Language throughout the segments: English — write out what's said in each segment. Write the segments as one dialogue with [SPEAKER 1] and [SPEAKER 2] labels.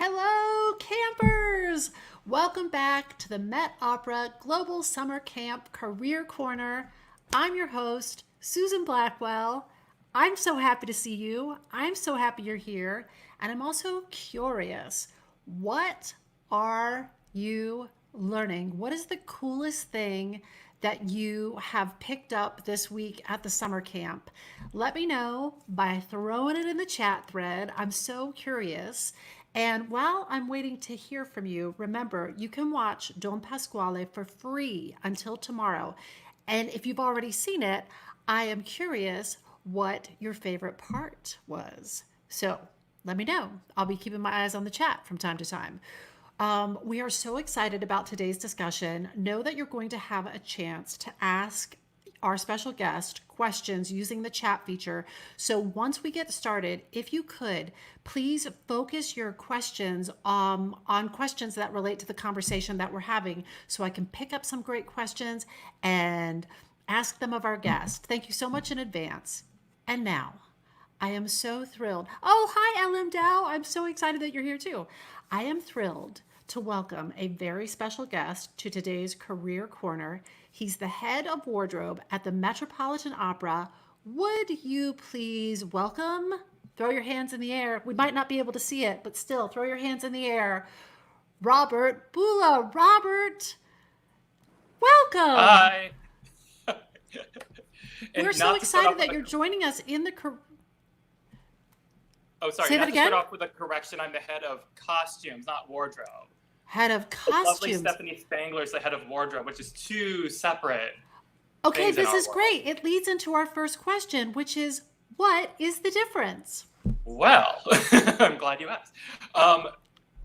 [SPEAKER 1] Hello, campers! Welcome back to the Met Opera Global Summer Camp Career Corner. I'm your host, Susan Blackwell. I'm so happy to see you. I'm so happy you're here. And I'm also curious, what are you learning? What is the coolest thing that you have picked up this week at the summer camp? Let me know by throwing it in the chat thread. I'm so curious. And while I'm waiting to hear from you, remember, you can watch Don Pasquale for free until tomorrow. And if you've already seen it, I am curious what your favorite part was. So let me know. I'll be keeping my eyes on the chat from time to time. We are so excited about today's discussion. Know that you're going to have a chance to ask our special guest questions using the chat feature. So once we get started, if you could, please focus your questions on questions that relate to the conversation that we're having so I can pick up some great questions and ask them of our guest. Thank you so much in advance. And now, I am so thrilled. Oh, hi, LM Dow. I'm so excited that you're here too. I am thrilled to welcome a very special guest to today's Career Corner. He's the head of wardrobe at the Metropolitan Opera. Would you please welcome, throw your hands in the air. We might not be able to see it, but still, throw your hands in the air. Robert Bulla. Robert, welcome.
[SPEAKER 2] Hi.
[SPEAKER 1] We're so excited that you're joining us in the
[SPEAKER 2] Oh, sorry.
[SPEAKER 1] Say that
[SPEAKER 2] To
[SPEAKER 1] again?
[SPEAKER 2] start off with a correction, I'm the head of costumes, not wardrobe.
[SPEAKER 1] Head of
[SPEAKER 2] The lovely
[SPEAKER 1] costumes.
[SPEAKER 2] Stephanie Spangler's the head of wardrobe, which is two separate
[SPEAKER 1] Okay,
[SPEAKER 2] things in
[SPEAKER 1] this
[SPEAKER 2] our
[SPEAKER 1] is
[SPEAKER 2] world.
[SPEAKER 1] great. It leads into our first question, which is, what is the difference?
[SPEAKER 2] Well, I'm glad you asked.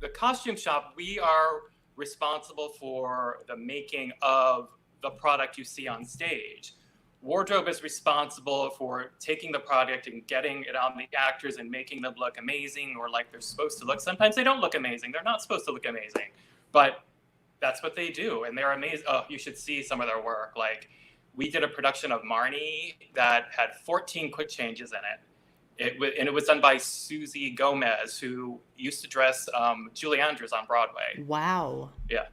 [SPEAKER 2] The costume shop, we are responsible for the making of the product you see on stage. Wardrobe is responsible for taking the product and getting it on the actors and making them look amazing or like they're supposed to look. Sometimes they don't look amazing. They're not supposed to look amazing, but that's what they do. And they're amazing. Oh, you should see some of their work. Like we did a production of Marnie that had 14 quick changes in it. And it was done by Susie Gomez, who used to dress Julie Andrews on Broadway.
[SPEAKER 1] Wow.
[SPEAKER 2] Yeah.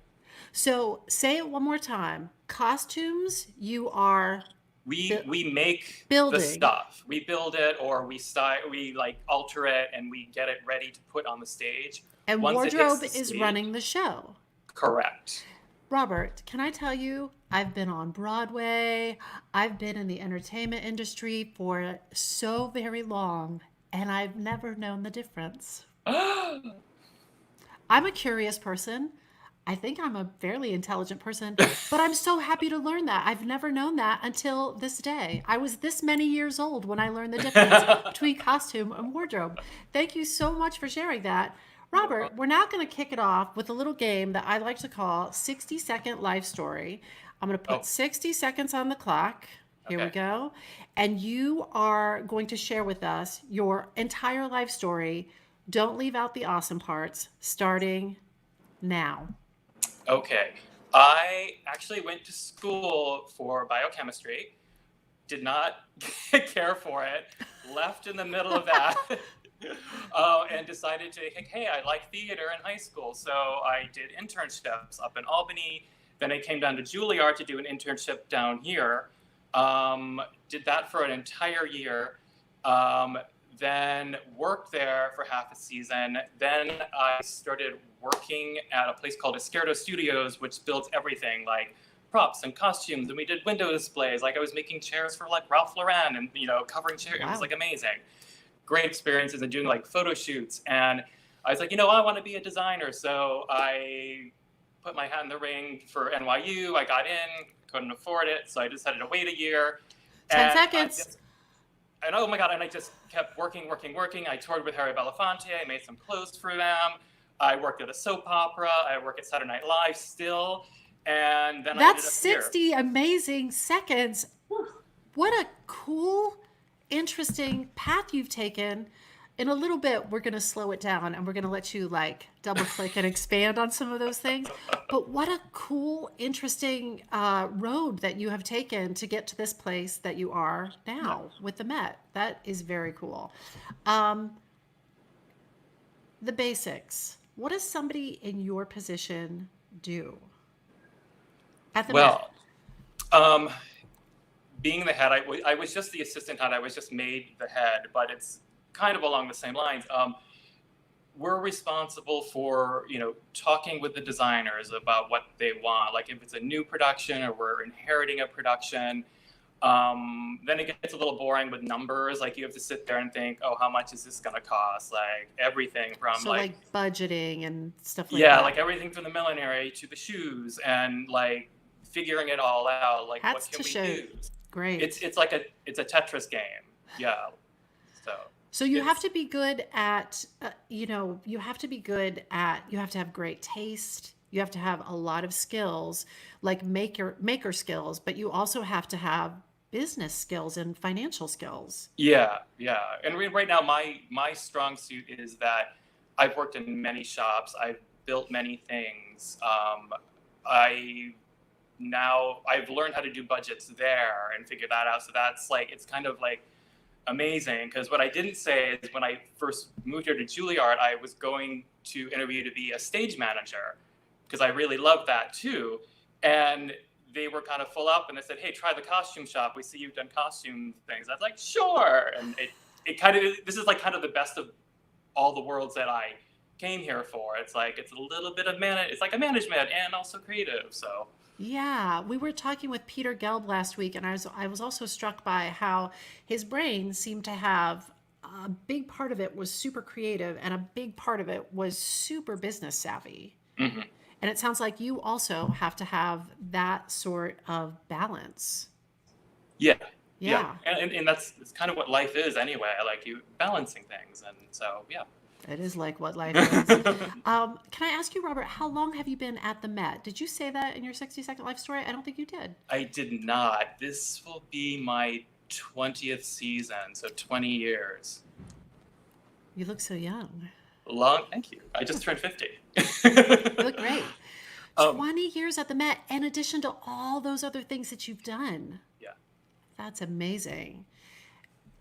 [SPEAKER 1] So say it one more time. Costumes, you are
[SPEAKER 2] We make
[SPEAKER 1] building.
[SPEAKER 2] the stuff. We build it or we like alter it and we get it ready to put on the stage.
[SPEAKER 1] And
[SPEAKER 2] Once it hits
[SPEAKER 1] wardrobe
[SPEAKER 2] the
[SPEAKER 1] is
[SPEAKER 2] stage-
[SPEAKER 1] running the show.
[SPEAKER 2] Correct.
[SPEAKER 1] Robert, can I tell you, I've been on Broadway. I've been in the entertainment industry for so very long, and I've never known the difference. I'm a curious person. I think I'm a fairly intelligent person, but I'm so happy to learn that. I've never known that until this day. I was this many years old when I learned the difference between costume and wardrobe. Thank you so much for sharing that. Robert, we're now going to kick it off with a little game that I like to call 60-second life story. I'm going to put 60 seconds on the clock. Here we
[SPEAKER 2] Okay.
[SPEAKER 1] go. And you are going to share with us your entire life story. Don't leave out the awesome parts, starting now.
[SPEAKER 2] Okay. I actually went to school for biochemistry, did not care for it, left in the middle of that, and decided to, hey, I like theater in high school. So I did internships up in Albany. Then I came down to Juilliard to do an internship down here. Did that for an entire year. Then worked there for half a season. Then I started working at a place called Esquerdo Studios, which builds everything like props and costumes. And we did window displays. Like I was making chairs for like Ralph Lauren and, covering chairs. Wow. It was like amazing. Great experiences and doing like photo shoots. And I was like, I want to be a designer. So I put my hat in the ring for NYU. I got in, couldn't afford it. So I decided to wait a year.
[SPEAKER 1] 10 seconds.
[SPEAKER 2] And oh my God, and I just kept working. I toured with Harry Belafonte. I made some clothes for them. I worked at a soap opera. I work at Saturday Night Live still. And then
[SPEAKER 1] That's 60 amazing seconds. What a cool, interesting path you've taken. In a little bit, we're going to slow it down and we're going to let you double click and expand on some of those things. But what a cool, interesting road that you have taken to get to this place that you are now with the Met. That is very cool. The basics. What does somebody in your position do at the Met?
[SPEAKER 2] Well, um, being the head, I was just the assistant head. I was just made the head, but it's kind of along the same lines. We're responsible for, talking with the designers about what they want. Like if it's a new production or we're inheriting a production, then it gets a little boring with numbers. Like you have to sit there and think, oh, how much is this going to cost? Like everything from
[SPEAKER 1] So like budgeting and stuff like
[SPEAKER 2] yeah,
[SPEAKER 1] that.
[SPEAKER 2] like everything from the millinery to the shoes and like figuring it all out. Like
[SPEAKER 1] Hats
[SPEAKER 2] what can
[SPEAKER 1] to
[SPEAKER 2] we
[SPEAKER 1] show.
[SPEAKER 2] use?
[SPEAKER 1] Great.
[SPEAKER 2] It's like it's a Tetris game. Yeah. So
[SPEAKER 1] So you have
[SPEAKER 2] it's
[SPEAKER 1] to be good at, you have to be good at, you have to have great taste. You have to have a lot of skills, like maker skills, but you also have to have business skills and financial skills.
[SPEAKER 2] yeah, yeah. And right now, my strong suit is that I've worked in many shops. I've built many things. I I've learned how to do budgets there and figure that out. So that's like it's kind of like amazing because what I didn't say is when I first moved here to Juilliard, I was going to interview to be a stage manager because I really loved that too. And they were kind of full up and they said, hey, try the costume shop. We see you've done costume things. I was like, sure. And it kind of, this is like kind of the best of all the worlds that I came here for. It's like, it's a little bit of it's like a management and also creative. So
[SPEAKER 1] Yeah, we were talking with Peter Gelb last week, and I was also struck by how his brain seemed to have a big part of it was super creative, and a big part of it was super business savvy.
[SPEAKER 2] mhm.
[SPEAKER 1] And it sounds like you also have to have that sort of balance.
[SPEAKER 2] Yeah, yeah.
[SPEAKER 1] Yeah,
[SPEAKER 2] And it's kind of what life is anyway, like you balancing things. And so, yeah.
[SPEAKER 1] it is like what life is. Can I ask you, Robert, how long have you been at the Met? Did you say that in your 60-second life story? I don't think you did.
[SPEAKER 2] I did not. This will be my 20th season, so 20 years.
[SPEAKER 1] You look so young.
[SPEAKER 2] Long, thank you. I just turned 50.
[SPEAKER 1] You look great.
[SPEAKER 2] um,
[SPEAKER 1] 20 years at the Met, in addition to all those other things that you've done.
[SPEAKER 2] yeah,
[SPEAKER 1] That's amazing.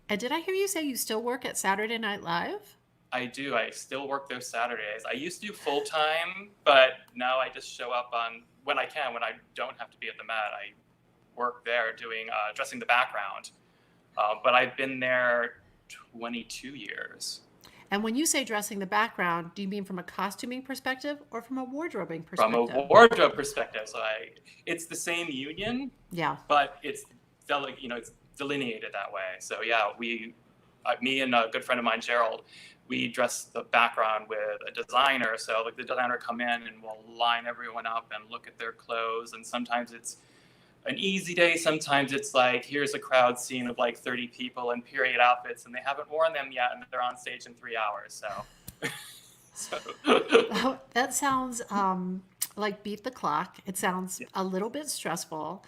[SPEAKER 1] And did I hear you say you still work at Saturday Night Live?
[SPEAKER 2] I do. I still work those Saturdays. I used to do full time, but now I just show up on when I can, when I don't have to be at the Met. I work there doing dressing the background. But I've been there 22 years.
[SPEAKER 1] And when you say dressing the background, do you mean from a costuming perspective or from a wardrobing
[SPEAKER 2] From a
[SPEAKER 1] perspective?
[SPEAKER 2] wardrobe perspective. So it's the same union,
[SPEAKER 1] Yeah.
[SPEAKER 2] but it's it's delineated that way. So yeah, me and a good friend of mine, Gerald, we dress the background with a designer. So like the designer come in and we'll line everyone up and look at their clothes. And sometimes it's an easy day. Sometimes it's like, here's a crowd scene of like 30 people in period outfits and they haven't worn them yet and they're on stage in 3 hours. So,
[SPEAKER 1] Oh, that sounds like beat the clock. It sounds
[SPEAKER 2] yeah.
[SPEAKER 1] a little bit stressful.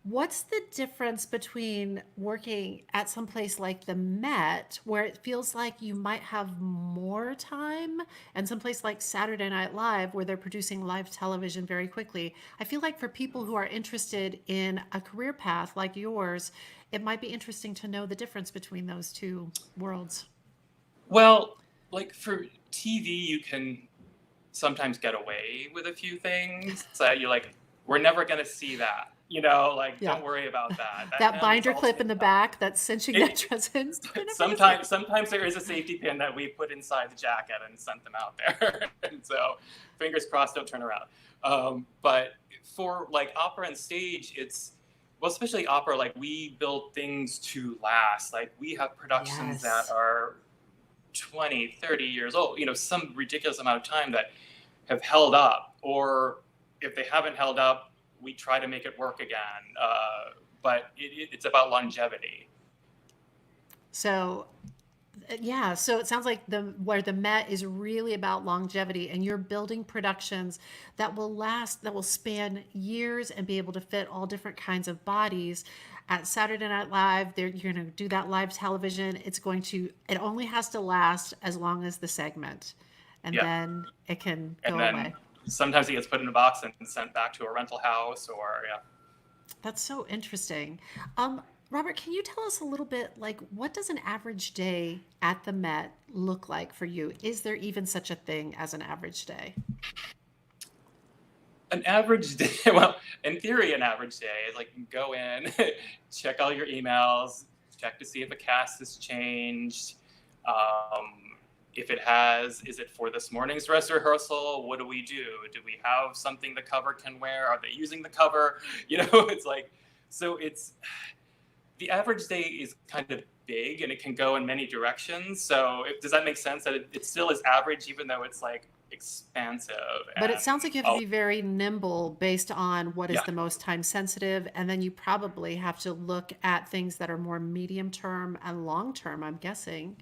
[SPEAKER 1] What's the difference between working at some place like the Met, where it feels like you might have more time, and some place like Saturday Night Live, where they're producing live television very quickly? I feel like for people who are interested in a career path like yours, it might be interesting to know the difference between those two worlds.
[SPEAKER 2] Well, like for TV, you can sometimes get away with a few things. So you're like, we're never going to see that. Like,
[SPEAKER 1] Yeah.
[SPEAKER 2] don't worry about that.
[SPEAKER 1] That
[SPEAKER 2] It's
[SPEAKER 1] binder
[SPEAKER 2] all
[SPEAKER 1] clip in the
[SPEAKER 2] taped up.
[SPEAKER 1] back that's cinching that dress in. You're never gonna see it.
[SPEAKER 2] Sometimes there is a safety pin that we put inside the jacket and sent them out there. And so fingers crossed, don't turn around. But for like opera and stage, well, especially opera, like we build things to last. Like we have productions that
[SPEAKER 1] Yes.
[SPEAKER 2] are 20, 30 years old, some ridiculous amount of time that have held up. Or if they haven't held up, we try to make it work again. But it's about longevity.
[SPEAKER 1] So yeah, so it sounds like where the Met is really about longevity, and you're building productions that will last, that will span years and be able to fit all different kinds of bodies. At Saturday Night Live, you're going to do that live television. It only has to last as long as the segment, and
[SPEAKER 2] Yeah.
[SPEAKER 1] then it can
[SPEAKER 2] And
[SPEAKER 1] go
[SPEAKER 2] then
[SPEAKER 1] away.
[SPEAKER 2] sometimes it gets put in a box and sent back to a rental house or, yeah.
[SPEAKER 1] That's so interesting. Um, Robert, can you tell us a little bit, like, what does an average day at the Met look like for you? Is there even such a thing as an average day?
[SPEAKER 2] An average day, well, in theory, an average day is like go in, check all your emails, check to see if a cast has changed. If it has, is it for this morning's dress rehearsal? What do we do? Do we have something the cover can wear? Are they using the cover? It's like, so it's the average day is kind of big and it can go in many directions. So does that make sense that it still is average, even though it's like expansive
[SPEAKER 1] But it
[SPEAKER 2] and
[SPEAKER 1] sounds like you have to be very nimble based on what is
[SPEAKER 2] yeah.
[SPEAKER 1] the most time sensitive. And then you probably have to look at things that are more medium term and long term, I'm guessing.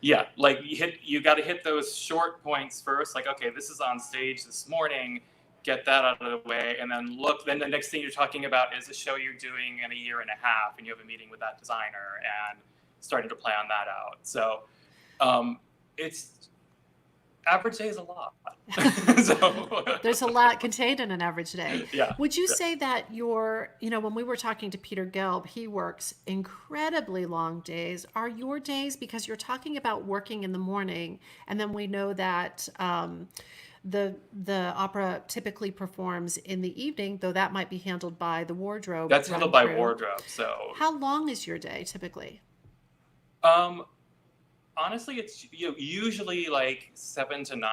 [SPEAKER 2] Yeah, like you got to hit those short points first. Like, okay, this is on stage this morning. Get that out of the way, and then look. Then the next thing you're talking about is a show you're doing in a year and a half, and you have a meeting with that designer and starting to plan that out. So, it's average day is a lot. So,
[SPEAKER 1] There's a lot contained in an average day.
[SPEAKER 2] yeah.
[SPEAKER 1] Would you say that when we were talking to Peter Gelb, he works incredibly long days. Are your days, because you're talking about working in the morning, and then we know that the opera typically performs in the evening, though that might be handled by the wardrobe
[SPEAKER 2] That's
[SPEAKER 1] run
[SPEAKER 2] handled by
[SPEAKER 1] crew.
[SPEAKER 2] wardrobe. So,
[SPEAKER 1] How long is your day typically?
[SPEAKER 2] um, honestly, it's usually like 7 to 9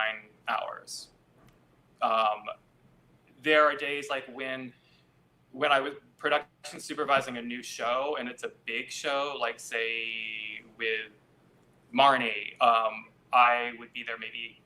[SPEAKER 2] hours. Um, there are days like when I was production supervising a new show and it's a big show, like say with Marnie, I would be there maybe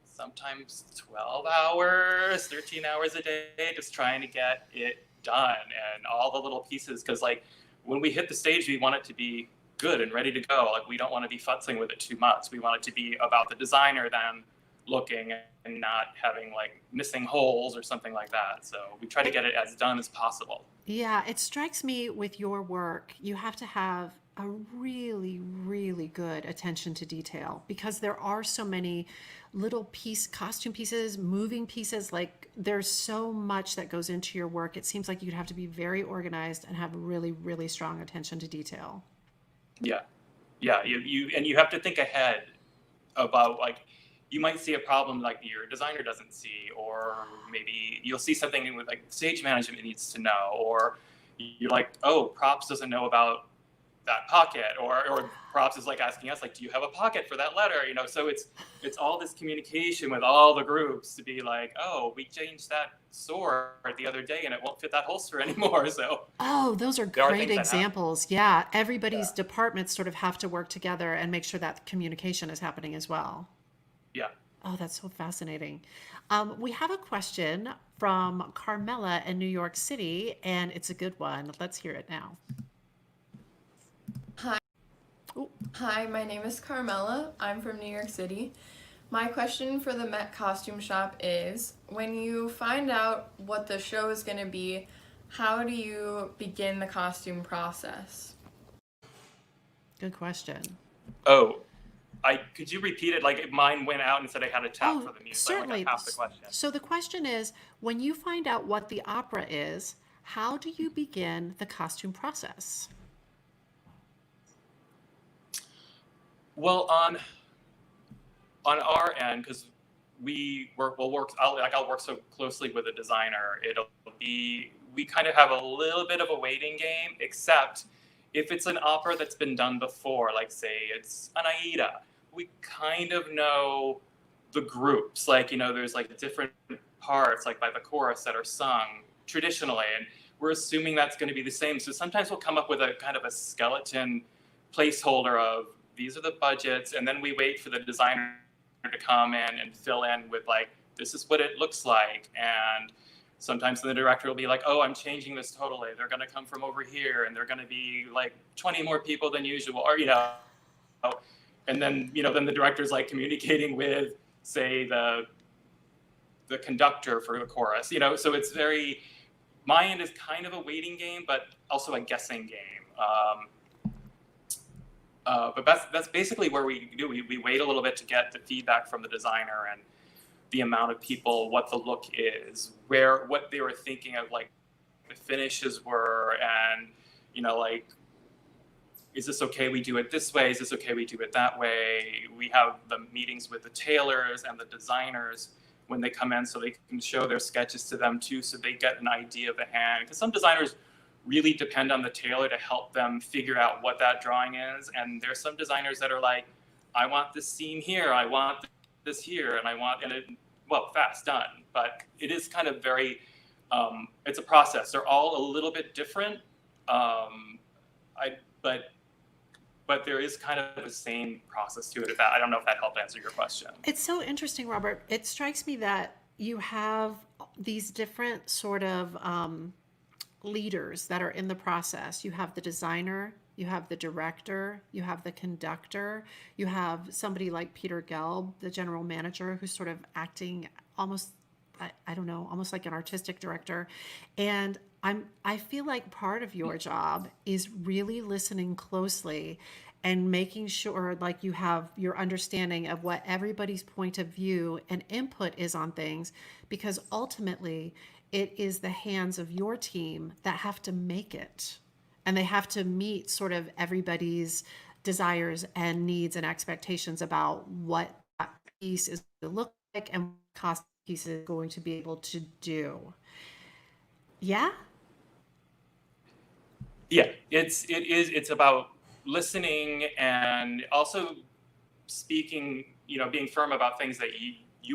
[SPEAKER 2] sometimes 12 hours, 13 hours a day, just trying to get it done and all the little pieces. Cause like when we hit the stage, we want it to be good and ready to go. Like we don't want to be futzing with it too much. We want it to be about the designer then looking and not having like missing holes or something like that. So we try to
[SPEAKER 1] It,
[SPEAKER 2] get it as done as possible.
[SPEAKER 1] Yeah, it strikes me with your work, you have to have a really, really good attention to detail because there are so many little costume pieces, moving pieces. Like there's so much that goes into your work. It seems like you'd have to be very organized and have really, really strong attention to detail.
[SPEAKER 2] Yeah. Yeah. You have to think ahead about like, you might see a problem like your designer doesn't see, or maybe you'll see something with like stage management needs to know, or you're like, oh, props doesn't know about that pocket, or props is like asking us like, do you have a pocket for that letter? So it's all this communication with all the groups to be like, oh, we changed that sword the other day and it won't fit that holster anymore. So
[SPEAKER 1] Oh, those are
[SPEAKER 2] there are
[SPEAKER 1] great
[SPEAKER 2] things that happen.
[SPEAKER 1] examples. Yeah, everybody's
[SPEAKER 2] Yeah.
[SPEAKER 1] departments sort of have to work together and make sure that communication is happening as well.
[SPEAKER 2] Yeah.
[SPEAKER 1] Oh, that's so fascinating. We have a question from Carmela in New York City, and it's a good one. Let's hear it now.
[SPEAKER 3] Hi,
[SPEAKER 1] Oh,
[SPEAKER 3] hi, my name is Carmela. I'm from New York City. My question for the Met Costume Shop is when you find out what the show is going to be, how do you begin the costume process?
[SPEAKER 1] good question.
[SPEAKER 2] Oh, I could you repeat it? Like mine went out and said I had a tap
[SPEAKER 1] Oh,
[SPEAKER 2] for the music. So I got
[SPEAKER 1] certainly.
[SPEAKER 2] half the question.
[SPEAKER 1] So the question is, when you find out what the opera is, how do you begin the costume process?
[SPEAKER 2] Well, on our end, because I'll work so closely with a designer. We kind of have a little bit of a waiting game, except if it's an opera that's been done before, like say it's an Aida, we kind of know the groups. Like, there's like different parts, like by the chorus that are sung traditionally, and we're assuming that's going to be the same. So sometimes we'll come up with a kind of a skeleton placeholder of these are the budgets, and then we wait for the designer to come in and fill in with like, this is what it looks like. And sometimes the director will be like, oh, I'm changing this totally. They're going to come from over here and they're going to be like 20 more people than usual, or, and then, then the director's like communicating with, say, the conductor for the chorus, so it's my end is kind of a waiting game, but also a guessing game. But that's basically where we do. We wait a little bit to get the feedback from the designer and the amount of people, what the look is, what they were thinking of, like the finishes were, and like is this okay we do it this way? Is this okay we do it that way? We have the meetings with the tailors and the designers when they come in so they can show their sketches to them too, so they get an idea of the hand. Because some designers really depend on the tailor to help them figure out what that drawing is. And there's some designers that are like, I want this seam here, I want this here, and I want, and it, well, fast, done. But it is kind of very, it's a process. They're all a little bit different. But there is kind of the same process to it. If that, I don't know if that helped answer your question.
[SPEAKER 1] It's so interesting, Robert. It strikes me that you have these different sort of leaders that are in the process. You have the designer, you have the director, you have the conductor, you have somebody like Peter Gelb, the general manager, who's sort of acting almost, I don't know, almost like an artistic director. And I feel like part of your job is really listening closely and making sure like you have your understanding of what everybody's point of view and input is on things, because ultimately it is the hands of your team that have to make it, and they have to meet sort of everybody's desires and needs and expectations about what that piece is going to look like and what cost piece is going to be able to do. Yeah.
[SPEAKER 2] Yeah, it's about listening and also speaking, being firm about things that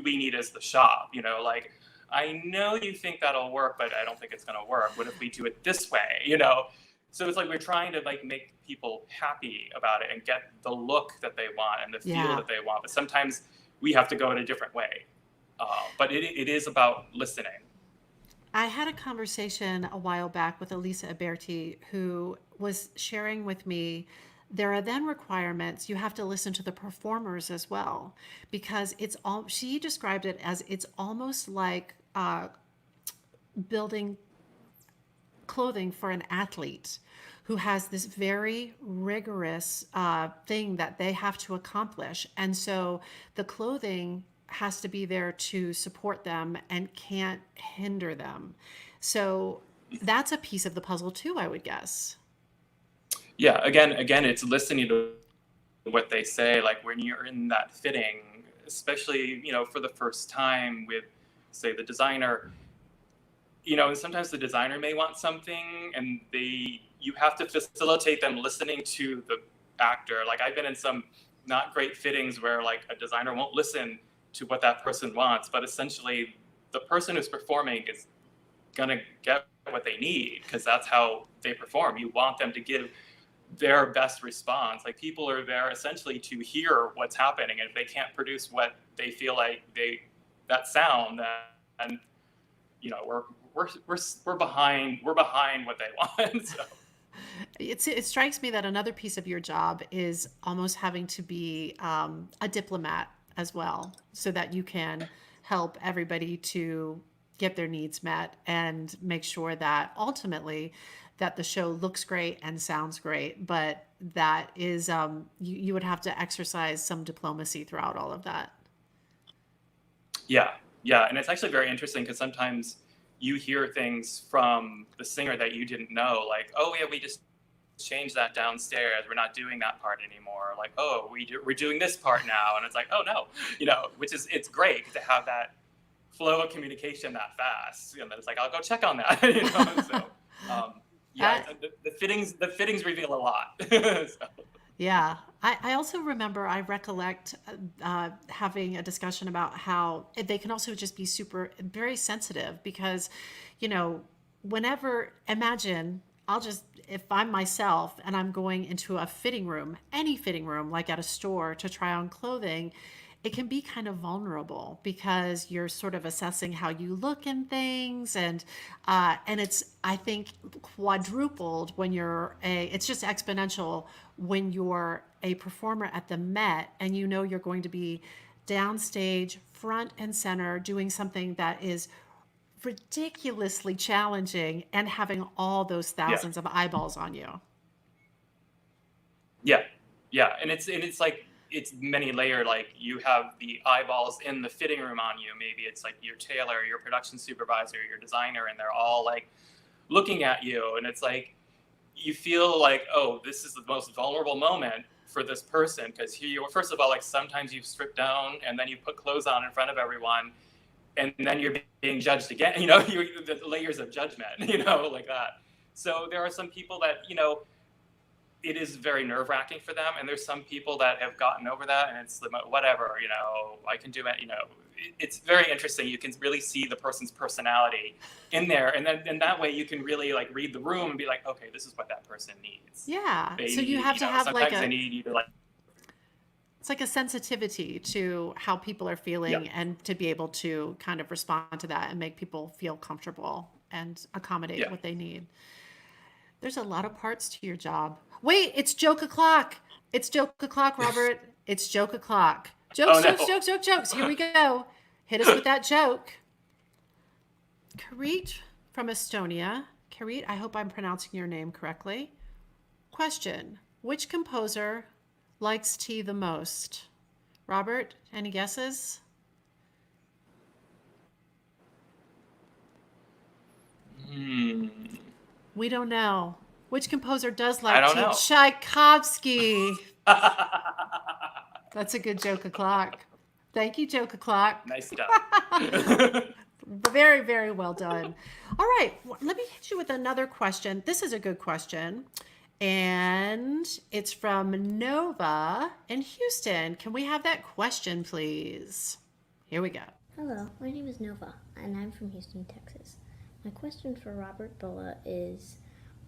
[SPEAKER 2] we need as the shop, like, I know you think that'll work, but I don't think it's going to work. What if we do it this way, So it's like we're trying to like make people happy about it and get the look that they want and the feel that they want. But sometimes we have to go in a different way. But it is about listening.
[SPEAKER 1] I had a conversation a while back with Elisa Aberti, who was sharing with me there are then requirements. You have to listen to the performers as well, because it's all, she described it as it's almost like building clothing for an athlete who has this very rigorous thing that they have to accomplish. And so the clothing has to be there to support them and can't hinder them. So that's a piece of the puzzle too, I would guess.
[SPEAKER 2] Yeah, again, it's listening to what they say. Like when you're in that fitting, especially, for the first time with, say, the designer, sometimes the designer may want something and you have to facilitate them listening to the actor. Like I've been in some not great fittings where like a designer won't listen to what that person wants, but essentially the person who's performing is going to get what they need because that's how they perform. You want them to give their best response. Like people are there essentially to hear what's happening, and if they can't produce what they feel like that sound, then we're behind what they want. So
[SPEAKER 1] it strikes me that another piece of your job is almost having to be a diplomat as well, so that you can help everybody to get their needs met and make sure that ultimately that the show looks great and sounds great, but that is you would have to exercise some diplomacy throughout all of that.
[SPEAKER 2] Yeah, and it's actually very interesting because sometimes you hear things from the singer that you didn't know, like, oh yeah, we just changed that downstairs, we're not doing that part anymore, like, oh, we're doing this part now, and it's like, oh no, which is, it's great to have that flow of communication that fast, and then it's like, I'll go check on that. So the fittings reveal a lot. So.
[SPEAKER 1] Yeah, I also remember, I recollect having a discussion about how they can also just be very sensitive because, imagine, if I'm myself and I'm going into a fitting room, any fitting room, like at a store to try on clothing, it can be kind of vulnerable because you're sort of assessing how you look in things. And it's, I think, quadrupled when it's just exponential when you're a performer at the Met and you're going to be downstage, front and center, doing something that is ridiculously challenging and having all those thousands of eyeballs on you.
[SPEAKER 2] Yeah. And it's like, it's many layered. Like you have the eyeballs in the fitting room on you. Maybe it's like your tailor, your production supervisor, your designer, and they're all like looking at you. And it's like, you feel like, oh, this is the most vulnerable moment for this person, because first of all, like sometimes you strip down and then you put clothes on in front of everyone, and then you're being judged again. The layers of judgment, like that. So there are some people that, it is very nerve-wracking for them, and there's some people that have gotten over that, and it's whatever, I can do it. It's very interesting. You can really see the person's personality in there, and then in that way you can really like read the room and be like, okay, this is what that person needs.
[SPEAKER 1] Yeah. So you have to have
[SPEAKER 2] sometimes
[SPEAKER 1] like
[SPEAKER 2] they need you to like.
[SPEAKER 1] It's like a sensitivity to how people are feeling,
[SPEAKER 2] Yeah.
[SPEAKER 1] and to be able to kind of respond to that and make people feel comfortable and accommodate what they need. There's a lot of parts to your job. Wait, it's joke o'clock. It's joke o'clock, Robert. It's joke o'clock. Jokes,
[SPEAKER 2] Oh, no.
[SPEAKER 1] jokes. Here we go. Hit us with that joke. Karit from Estonia. Karit, I hope I'm pronouncing your name correctly. Question: which composer likes tea the most? Robert, any guesses? We don't know. Which composer does like
[SPEAKER 2] I don't
[SPEAKER 1] tea?
[SPEAKER 2] know.
[SPEAKER 1] Tchaikovsky. That's a good joke o'clock. Thank you, joke o'clock.
[SPEAKER 2] Nice job.
[SPEAKER 1] Very, very well done. All right, let me hit you with another question. This is a good question, and it's from Nova in Houston. Can we have that question, please? Here we go.
[SPEAKER 4] Hello, my name is Nova, and I'm from Houston, Texas. My question for Robert Bulla is,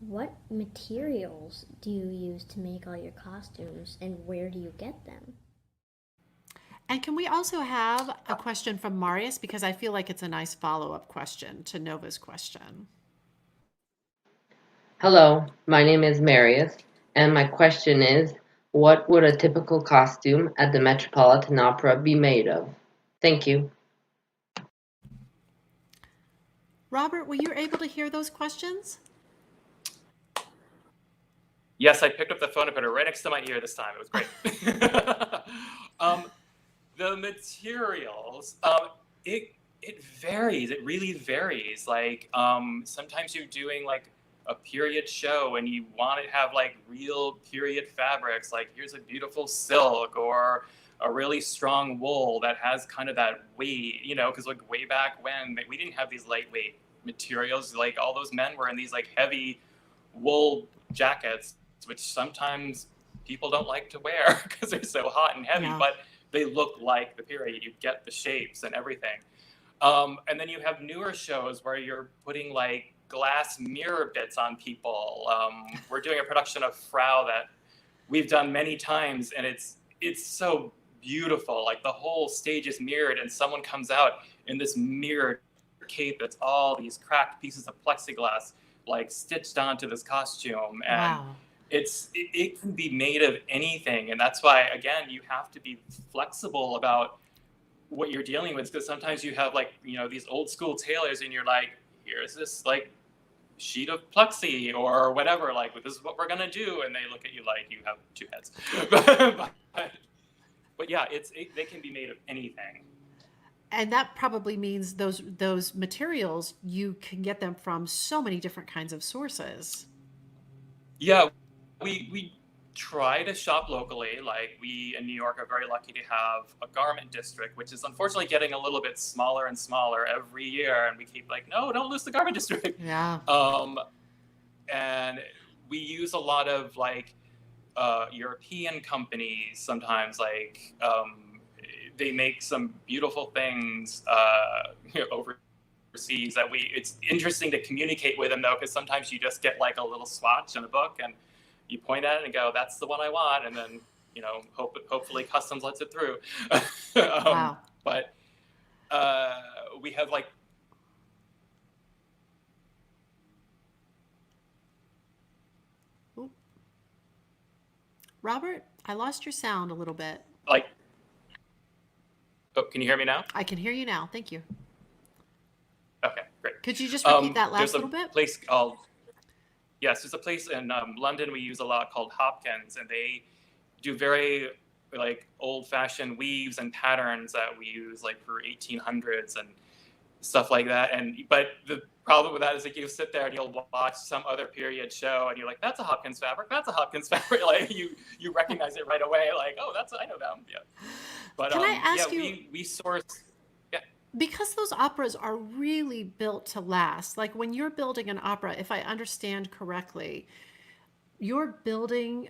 [SPEAKER 4] what materials do you use to make all your costumes, and where do you get them?
[SPEAKER 1] And can we also have a question from Marius, because I feel like it's a nice follow-up question to Nova's question.
[SPEAKER 5] Hello, my name is Marius, and my question is, what would a typical costume at the Metropolitan Opera be made of? Thank you.
[SPEAKER 1] Robert, were you able to hear those questions?
[SPEAKER 2] Yes, I picked up the phone and put it right next to my ear this time. It was great. The materials, it varies. It really varies. Like sometimes you're doing like a period show and you want to have like real period fabrics. Like here's a beautiful silk or a really strong wool that has kind of that weight, because like way back when we didn't have these lightweight materials. Like all those men were in these like heavy wool jackets, which sometimes people don't like to wear because they're so hot and heavy, but they look like the period. You get the shapes and everything. And then you have newer shows where you're putting like glass mirror bits on people. We're doing a production of Frau that we've done many times, and it's so beautiful. Like the whole stage is mirrored, and someone comes out in this mirrored cape that's all these cracked pieces of plexiglass like stitched onto this costume. And
[SPEAKER 1] wow.
[SPEAKER 2] It can be made of anything, and that's why again you have to be flexible about what you're dealing with, because sometimes you have like these old school tailors and you're like, here's this like sheet of plexi or whatever, like this is what we're gonna do, and they look at you like you have two heads. but yeah, they can be made of anything.
[SPEAKER 1] And that probably means those materials, you can get them from so many different kinds of sources.
[SPEAKER 2] Yeah, we try to shop locally. Like we in New York are very lucky to have a garment district, which is unfortunately getting a little bit smaller and smaller every year. And we keep like, no, don't lose the garment district.
[SPEAKER 1] Yeah.
[SPEAKER 2] And we use a lot of like European companies sometimes. Like they make some beautiful things overseas that it's interesting to communicate with them though, because sometimes you just get like a little swatch in a book and you point at it and go, that's the one I want, and then hopefully customs lets it through.
[SPEAKER 1] Wow.
[SPEAKER 2] But we have like
[SPEAKER 1] Robert, I lost your sound a little bit.
[SPEAKER 2] like can you hear me now?
[SPEAKER 1] I can hear you now. Thank you.
[SPEAKER 2] Okay, great.
[SPEAKER 1] Could you just repeat that last little bit?
[SPEAKER 2] There's a place in London we use a lot called Hopkins, and they do very like old-fashioned weaves and patterns that we use like for 1800s, and stuff like that. But the problem with that is that you sit there and you'll watch some other period show and you're like, that's a Hopkins fabric, that's a Hopkins fabric. Like you recognize it right away. Like, oh, I know them. Yeah. But
[SPEAKER 1] Can I ask you,
[SPEAKER 2] we source. Yeah.
[SPEAKER 1] because those operas are really built to last, like when you're building an opera, if I understand correctly, you're building,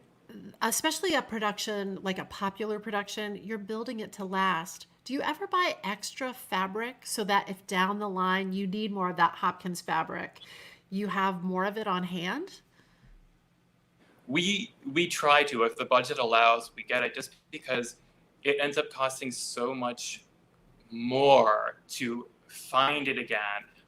[SPEAKER 1] especially a production like a popular production, you're building it to last. Do you ever buy extra fabric so that if down the line you need more of that Hopkins fabric, you have more of it on hand?
[SPEAKER 2] We try to, if the budget allows, we get it, just because it ends up costing so much more to find it again.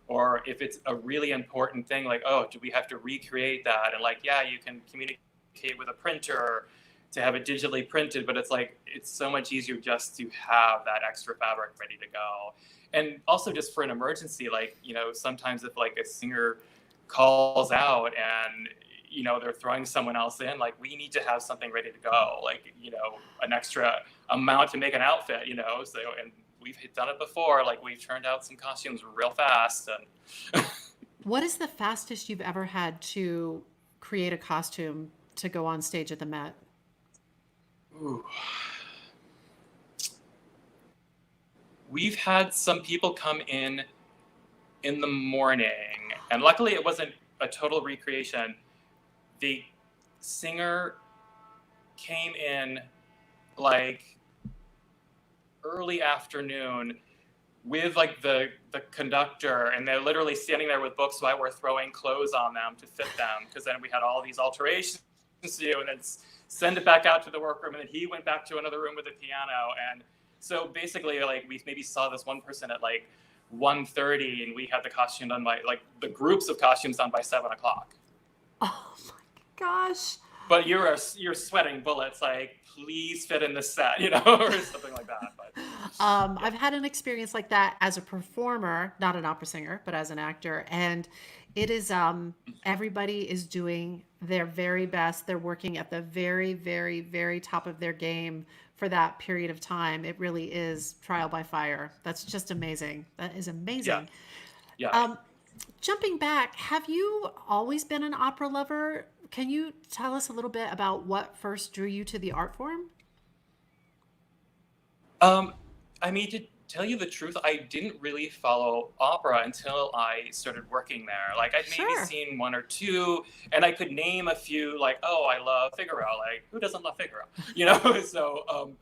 [SPEAKER 2] Or if it's a really important thing, like, oh, do we have to recreate that? And like, yeah, you can communicate with a printer to have it digitally printed, but it's like, it's so much easier just to have that extra fabric ready to go. And also just for an emergency, like, sometimes if like a singer calls out and, they're throwing someone else in, like we need to have something ready to go, like, an extra amount to make an outfit, so, and we've done it before, like we've turned out some costumes real fast. And
[SPEAKER 1] What is the fastest you've ever had to create a costume to go on stage at the Met?
[SPEAKER 2] Ooh. We've had some people come in the morning, and luckily it wasn't a total recreation. The singer came in like early afternoon with like the conductor, and they're literally standing there with books while we're throwing clothes on them to fit them, because then we had all these alterations to do, and then send it back out to the workroom, and then he went back to another room with a piano. And so basically, like, we maybe saw this one person at like 1:30, and we had the costume done by, like, the groups of costumes done by 7 o'clock.
[SPEAKER 1] Oh my gosh.
[SPEAKER 2] But you're sweating bullets, like, please fit in the set, or something like that. But
[SPEAKER 1] I've had an experience like that as a performer, not an opera singer, but as an actor. And it is, everybody is doing their very best. They're working at the very, very, very top of their game for that period of time. It really is trial by fire. That's just amazing. That is amazing.
[SPEAKER 2] yeah.
[SPEAKER 1] Jumping back, have you always been an opera lover? Can you tell us a little bit about what first drew you to the art form?
[SPEAKER 2] I mean, to tell you the truth, I didn't really follow opera until I started working there. Like, I'd maybe
[SPEAKER 1] Sure.
[SPEAKER 2] seen one or two, and I could name a few, like, oh, I love Figaro. Like, who doesn't love Figaro? So,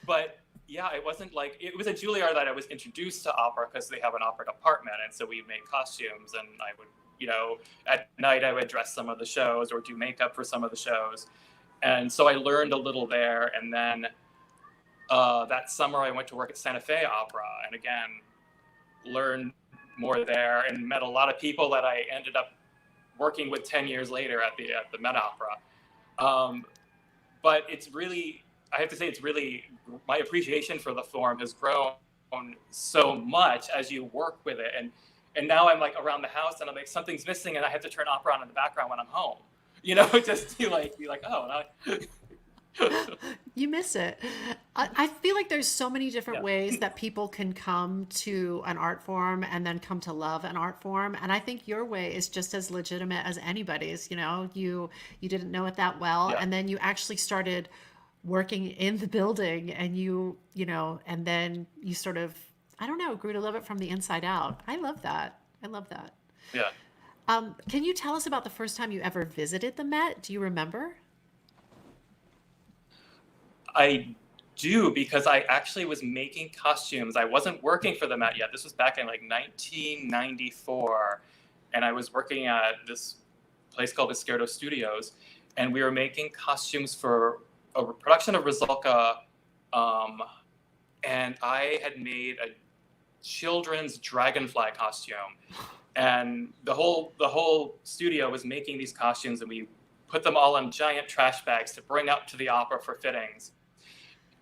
[SPEAKER 2] but yeah, it wasn't like, it was at Juilliard that I was introduced to opera, because they have an opera department, and so we made costumes, and I would, at night I would dress some of the shows or do makeup for some of the shows. And so I learned a little there, and then that summer I went to work at Santa Fe Opera, and again, learned more there and met a lot of people that I ended up working with 10 years later at the Met Opera. But it's really, I have to say, it's really, my appreciation for the form has grown so much as you work with it. And now I'm like around the house and I'm like, something's missing, and I have to turn opera on in the background when I'm home, just to be like, oh, no.
[SPEAKER 1] You miss it. I feel like there's so many different ways that people can come to an art form and then come to love an art form. And I think your way is just as legitimate as anybody's. You didn't know it that well, and then you actually started working in the building, and and then you sort of, I don't know, grew to love it from the inside out. I love that.
[SPEAKER 2] Yeah.
[SPEAKER 1] Can you tell us about the first time you ever visited the Met? Do you remember?
[SPEAKER 2] I do, because I actually was making costumes. I wasn't working for the Met yet. This was back in like 1994. And I was working at this place called Esquerdo Studios. And we were making costumes for a production of Rizalka. And I had made a children's dragonfly costume. And the whole studio was making these costumes, and we put them all in giant trash bags to bring up to the opera for fittings.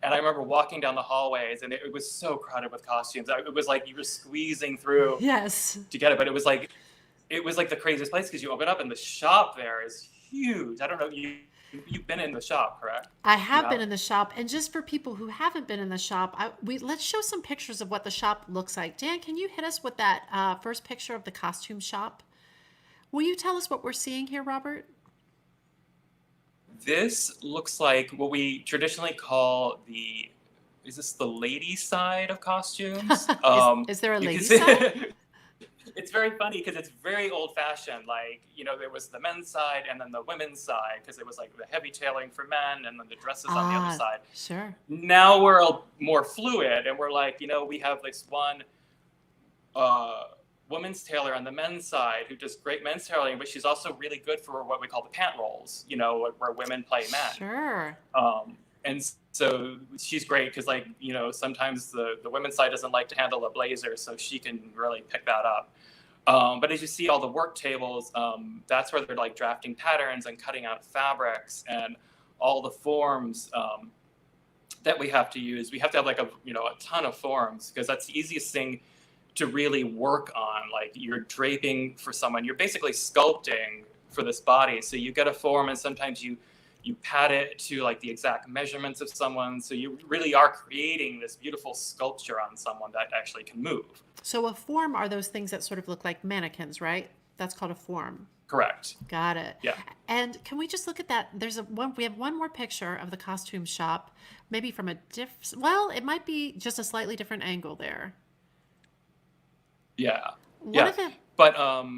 [SPEAKER 2] And I remember walking down the hallways, and it was so crowded with costumes. It was like you were squeezing through
[SPEAKER 1] Yes.
[SPEAKER 2] to get it, but it was like the craziest place, because you open up and the shop there is huge. I don't know, you you've been in the shop, correct?
[SPEAKER 1] I
[SPEAKER 2] You
[SPEAKER 1] have been
[SPEAKER 2] have?
[SPEAKER 1] in the shop, and just for people who haven't been in the shop, let's show some pictures of what the shop looks like. Dan, can you hit us with that first picture of the costume shop? Will you tell us what we're seeing here, Robert?
[SPEAKER 2] This looks like what we traditionally call is this the lady side of costumes?
[SPEAKER 1] Is there a
[SPEAKER 2] You can
[SPEAKER 1] ladies'
[SPEAKER 2] see
[SPEAKER 1] side?
[SPEAKER 2] it's very funny because it's very old fashioned. Like, there was the men's side and then the women's side because it was like the heavy tailoring for men and then the dresses on the other
[SPEAKER 1] Ah,
[SPEAKER 2] side.
[SPEAKER 1] sure.
[SPEAKER 2] Now we're more fluid and we're like, we have this one uh, woman's tailor on the men's side who does great men's tailoring, but she's also really good for what we call the pant rolls, where women play men.
[SPEAKER 1] Sure.
[SPEAKER 2] And so she's great because, sometimes the women's side doesn't like to handle a blazer, so she can really pick that up. But as you see all the work tables, that's where they're like drafting patterns and cutting out fabrics and all the forms that we have to use. We have to have a ton of forms because that's the easiest thing to really work on. Like, you're draping for someone, you're basically sculpting for this body. So you get a form and sometimes you pat it to like the exact measurements of someone. So you really are creating this beautiful sculpture on someone that actually can move.
[SPEAKER 1] So a form are those things that sort of look like mannequins, right? That's called a form.
[SPEAKER 2] Correct.
[SPEAKER 1] Got it.
[SPEAKER 2] Yeah.
[SPEAKER 1] And can we just look at that? We have one more picture of the costume shop, maybe from well, it might be just a slightly different angle there.
[SPEAKER 2] Yeah.
[SPEAKER 1] One of the
[SPEAKER 2] But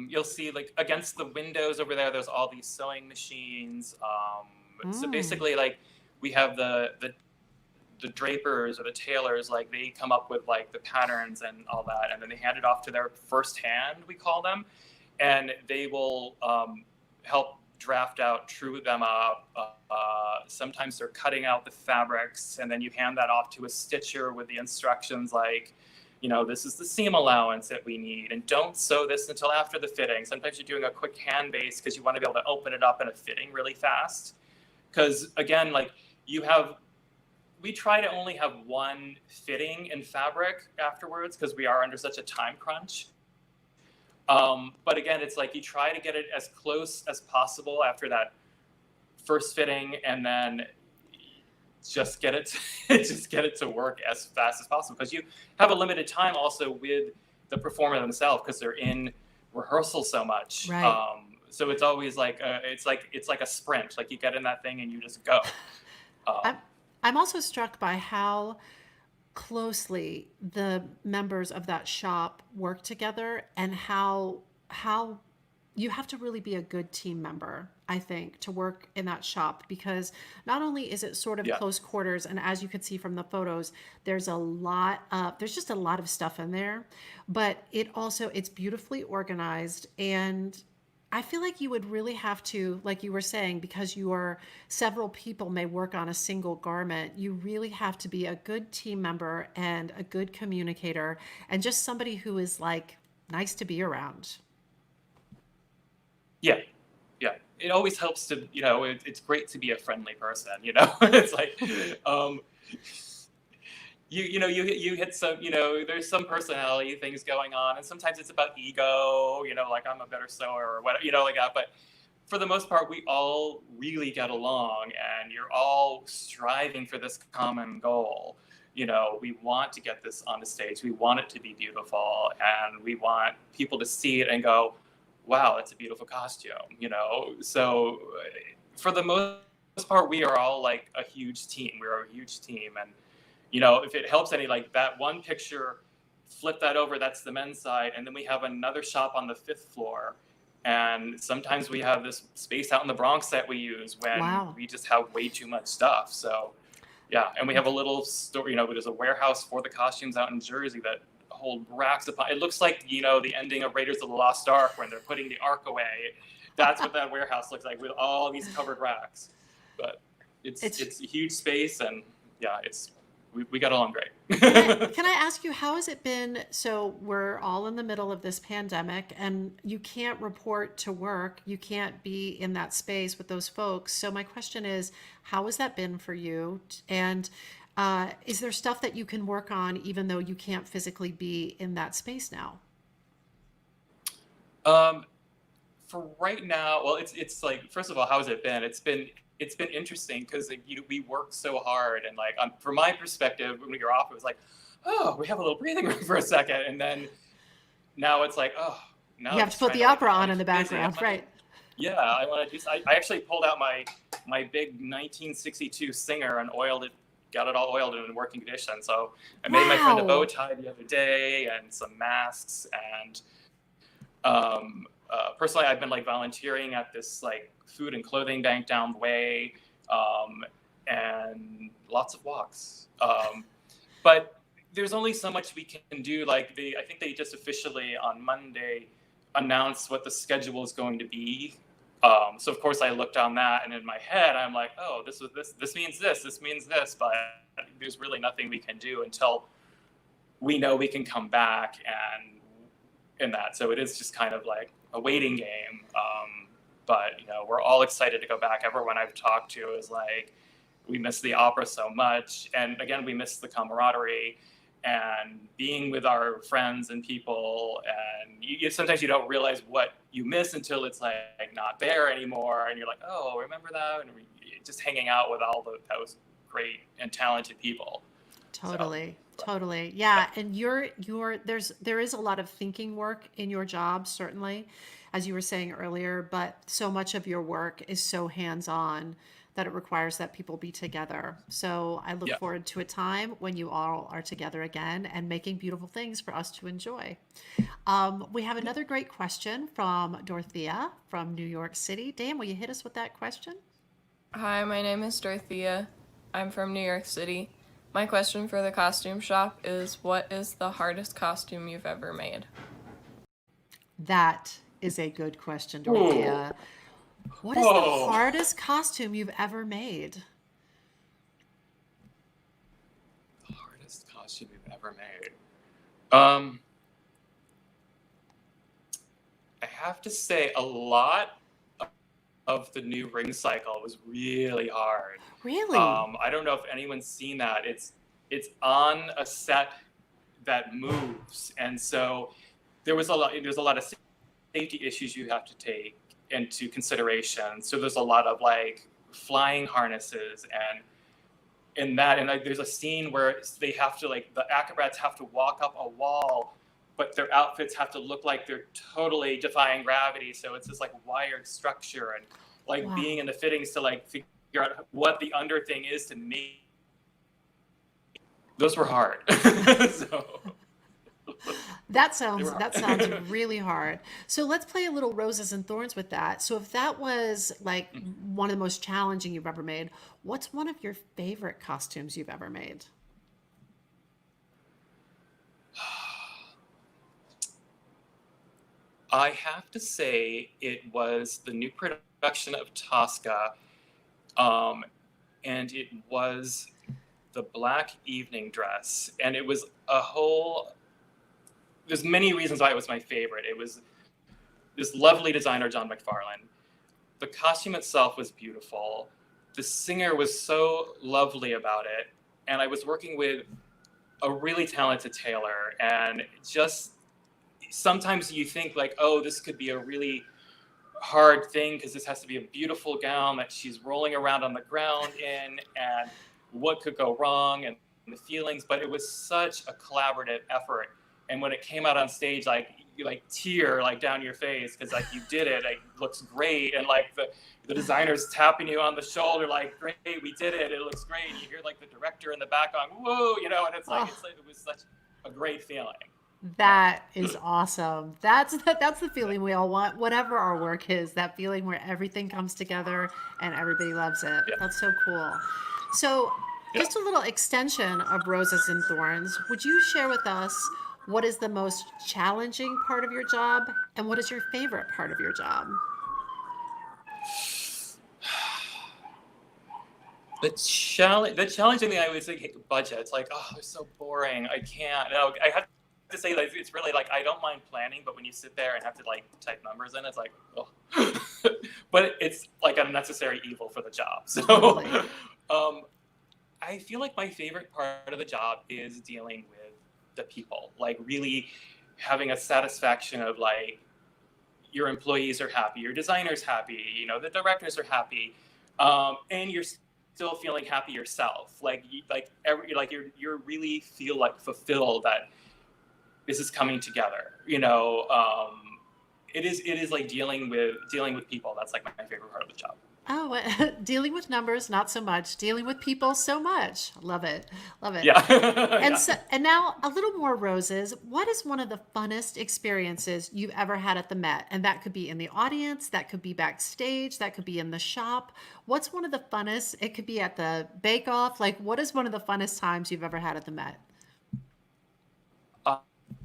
[SPEAKER 2] you'll see like against the windows over there's all these sewing machines. So basically, like, we have the drapers or the tailors, like, they come up with like the patterns and all that, and then they hand it off to their first hand, we call them, and they will help draft out, true them up. Sometimes they're cutting out the fabrics, and then you hand that off to a stitcher with the instructions like, this is the seam allowance that we need, and don't sew this until after the fitting. Sometimes you're doing a quick hand base because you want to be able to open it up in a fitting really fast. Because again, like, we try to only have one fitting in fabric afterwards because we are under such a time crunch. But again, it's like you try to get it as close as possible after that first fitting, and then just get it to work as fast as possible, because you have a limited time also with the performer themselves because they're in rehearsal so much.
[SPEAKER 1] Right.
[SPEAKER 2] So it's always like it's like a sprint. Like, you get in that thing and you just go.
[SPEAKER 1] I'm also struck by how closely the members of that shop work together, and how you have to really be a good team member, I think, to work in that shop, because not only is it sort of close quarters, and as you can see from the photos, there's just a lot of stuff in there, but it's beautifully organized. And I feel like you would really have to, like you were saying, because several people may work on a single garment, you really have to be a good team member and a good communicator and just somebody who is like nice to be around.
[SPEAKER 2] Yeah. It always helps to, it's great to be a friendly person, It's like, you hit some, there's some personality things going on, and sometimes it's about ego, like, I'm a better sewer or whatever, like that. But for the most part, we all really get along, and you're all striving for this common goal. We want to get this on the stage. We want it to be beautiful, and we want people to see it and go, wow, that's a beautiful costume, So for the most part, we are all like a huge team. We're a huge team. And, if it helps any, like, that one picture, flip that over, that's the men's side. And then we have another shop on the 5th floor. And sometimes we have this space out in the Bronx that we use when we just have way too much stuff. So, yeah. And we have a little store, there's a warehouse for the costumes out in Jersey that hold racks upon. It looks like, the ending of Raiders of the Lost Ark when they're putting the Ark away. That's what that warehouse looks like, with all these covered racks. But it's a huge space, and yeah, we got along great.
[SPEAKER 1] Can I ask you, how has it been? So we're all in the middle of this pandemic, and you can't report to work. You can't be in that space with those folks. So my question is, how has that been for you? And is there stuff that you can work on even though you can't physically be in that space now?
[SPEAKER 2] For right now, well, it's like, first of all, how has it been? It's been it's been interesting because like, we work so hard, and like from my perspective, when we were off, it was like, oh, we have a little breathing room for a second, and then now it's like, oh, now
[SPEAKER 1] You
[SPEAKER 2] I'm
[SPEAKER 1] have to
[SPEAKER 2] just
[SPEAKER 1] put
[SPEAKER 2] trying
[SPEAKER 1] the
[SPEAKER 2] to like
[SPEAKER 1] opera on
[SPEAKER 2] not
[SPEAKER 1] in the
[SPEAKER 2] keep busy.
[SPEAKER 1] background, right?
[SPEAKER 2] Yeah, I want to do. I actually pulled out my big 1962 Singer and oiled it, got it all oiled and in working condition. So I made my friend a bow
[SPEAKER 1] Wow.
[SPEAKER 2] tie the other day and some masks. And personally, I've been like volunteering at this like food and clothing bank down the way, and lots of walks. But there's only so much we can do. Like I think they just officially on Monday announced what the schedule is going to be. So of course I looked on that, and in my head I'm like, oh, this means this means this, but there's really nothing we can do until we know we can come back and in that. So it is just kind of like a waiting game. But we're all excited to go back. Everyone I've talked to is like, we miss the opera so much, and again we miss the camaraderie and being with our friends and people, and sometimes you don't realize what you miss until it's like not there anymore, and you're like, oh, remember that, and just hanging out with all those great and talented people.
[SPEAKER 1] Totally. Totally. Yeah. And there is a lot of thinking work in your job, certainly, as you were saying earlier, but so much of your work is so hands-on that it requires that people be together. So I look
[SPEAKER 2] Yeah.
[SPEAKER 1] forward to a time when you all are together again and making beautiful things for us to enjoy. We have another great question from Dorothea from New York City. Dan, will you hit us with that question?
[SPEAKER 3] Hi, my name is Dorothea. I'm from New York City. My question for the costume shop is, what is the hardest costume you've ever made?
[SPEAKER 1] That is a good question, Dorothea. What is the
[SPEAKER 2] Whoa.
[SPEAKER 1] hardest costume you've ever made?
[SPEAKER 2] The hardest costume you've ever made. I have to say a lot of the new ring cycle was really hard.
[SPEAKER 1] Really?
[SPEAKER 2] I don't know if anyone's seen that. It's on a set that moves, and so there's a lot of safety issues you have to take into consideration. So there's a lot of like flying harnesses and like there's a scene where they have to like the acrobats have to walk up a wall, but their outfits have to look like they're totally defying gravity. So it's this like wired structure and like
[SPEAKER 1] Wow.
[SPEAKER 2] being in the fittings to like figure out what the under thing is to make. Those were hard. So
[SPEAKER 1] That
[SPEAKER 2] they were
[SPEAKER 1] sounds
[SPEAKER 2] hard.
[SPEAKER 1] really hard. So let's play a little roses and thorns with that. So if that was like one of the most challenging you've ever made, what's one of your favorite costumes you've ever made?
[SPEAKER 2] I have to say it was the new production of Tosca, and it was the black evening dress, and it was there's many reasons why it was my favorite. It was this lovely designer, John McFarlane. The costume itself was beautiful. The singer was so lovely about it, and I was working with a really talented tailor, and just sometimes you think like, oh, this could be a really hard thing because this has to be a beautiful gown that she's rolling around on the ground in, and what could go wrong and the feelings, but it was such a collaborative effort. And when it came out on stage, like you like tear like down your face because like you did it, like, it looks great, and like the designer's tapping you on the shoulder like, great, we did it, it looks great, and you hear like the director in the back going, whoa, and it's like, it was such a great feeling.
[SPEAKER 1] That is awesome. That's the feeling we all want, whatever our work is, that feeling where everything comes together and everybody loves it.
[SPEAKER 2] Yeah.
[SPEAKER 1] That's so cool. So,
[SPEAKER 2] Yeah.
[SPEAKER 1] just a little extension of Roses and Thorns. Would you share with us what is the most challenging part of your job and what is your favorite part of your job?
[SPEAKER 2] The challenging thing I would say, budget. It's like, oh, they're so boring. I can't. No, I have to say that it's really like, I don't mind planning, but when you sit there and have to like type numbers in, it's like, oh. But it's like a necessary evil for the job. So
[SPEAKER 1] Totally.
[SPEAKER 2] I feel like my favorite part of the job is dealing with the people, like really having a satisfaction of like your employees are happy, your designers happy, the directors are happy. and you're still feeling happy yourself. Like you're really feel like fulfilled that this is coming together. It is like dealing with people. That's like my favorite part of the job.
[SPEAKER 1] Oh, dealing with numbers, not so much. Dealing with people, so much. Love it. Love it.
[SPEAKER 2] Yeah.
[SPEAKER 1] And
[SPEAKER 2] Yeah.
[SPEAKER 1] so, and now a little more roses. What is one of the funnest experiences you've ever had at the Met? And that could be in the audience, that could be backstage, that could be in the shop. What's one of the funnest? It could be at the Bake Off. Like, what is one of the funnest times you've ever had at the Met?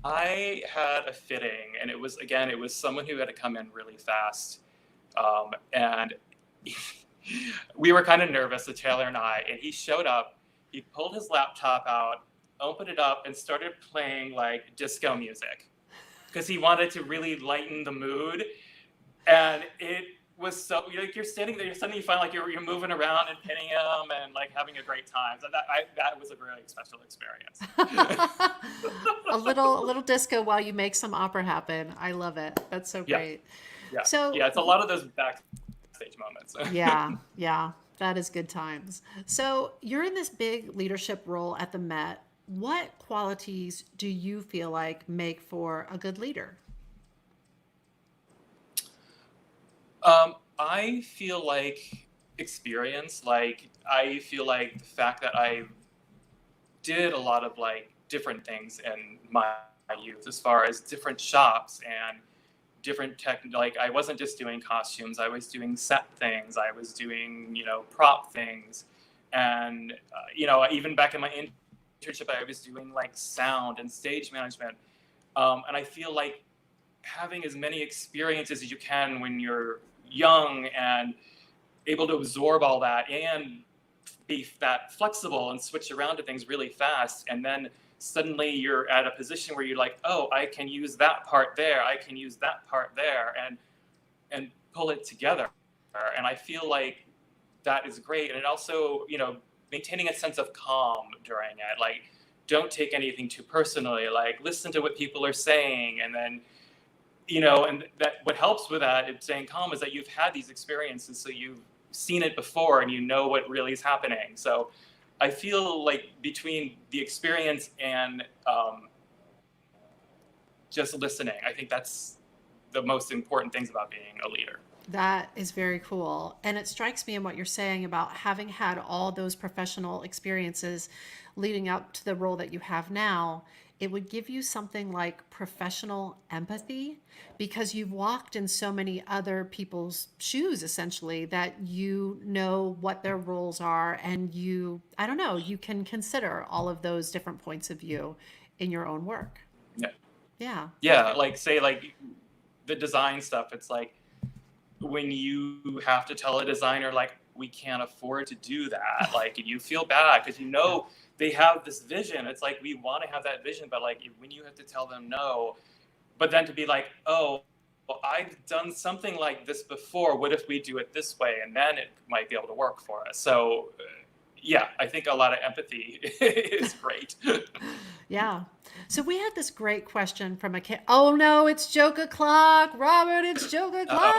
[SPEAKER 2] I had a fitting, and it was someone who had to come in really fast, and we were kind of nervous, the Taylor and I. And he showed up. He pulled his laptop out, opened it up, and started playing like disco music because he wanted to really lighten the mood. And it was so like you're standing there, suddenly you find like you're moving around and pinning him and like having a great time. So that was a really special experience.
[SPEAKER 1] A little disco while you make some opera happen. I love it. That's so great.
[SPEAKER 2] Yeah.
[SPEAKER 1] So
[SPEAKER 2] yeah, it's a lot of those backstage moments.
[SPEAKER 1] yeah, that is good times. So you're in this big leadership role at the Met. What qualities do you feel like make for a good leader?
[SPEAKER 2] I feel like experience. Like I feel like the fact that I did a lot of like different things in my youth, as far as different shops and different tech. Like I wasn't just doing costumes; I was doing set things. I was doing prop things, and even back in my internship, I was doing like sound and stage management. And I feel like having as many experiences as you can when you're young and able to absorb all that and be that flexible and switch around to things really fast, and then suddenly you're at a position where you're like, oh, I can use that part there, I can use that part there, and pull it together. And I feel like that is great. And it also, maintaining a sense of calm during it, like don't take anything too personally, like listen to what people are saying, and then and that what helps with that, staying calm, is that you've had these experiences, so you've seen it before and you know what really is happening. So I feel like between the experience and just listening, I think that's the most important things about being a leader.
[SPEAKER 1] That is very cool. And it strikes me in what you're saying about having had all those professional experiences leading up to the role that you have now. It would give you something like professional empathy because you've walked in so many other people's shoes, essentially, that you know what their roles are, and you can consider all of those different points of view in your own work.
[SPEAKER 2] Yeah.
[SPEAKER 1] Yeah.
[SPEAKER 2] Yeah. Like say like the design stuff, it's like when you have to tell a designer, like, we can't afford to do that. Like, and you feel bad because they have this vision. It's like, we want to have that vision, but like when you have to tell them no, but then to be like, oh, well, I've done something like this before. What if we do it this way? And then it might be able to work for us. So yeah, I think a lot of empathy is great.
[SPEAKER 1] Yeah. So we had this great question from a kid. Oh no, it's joke o'clock. Robert, it's joke o'clock.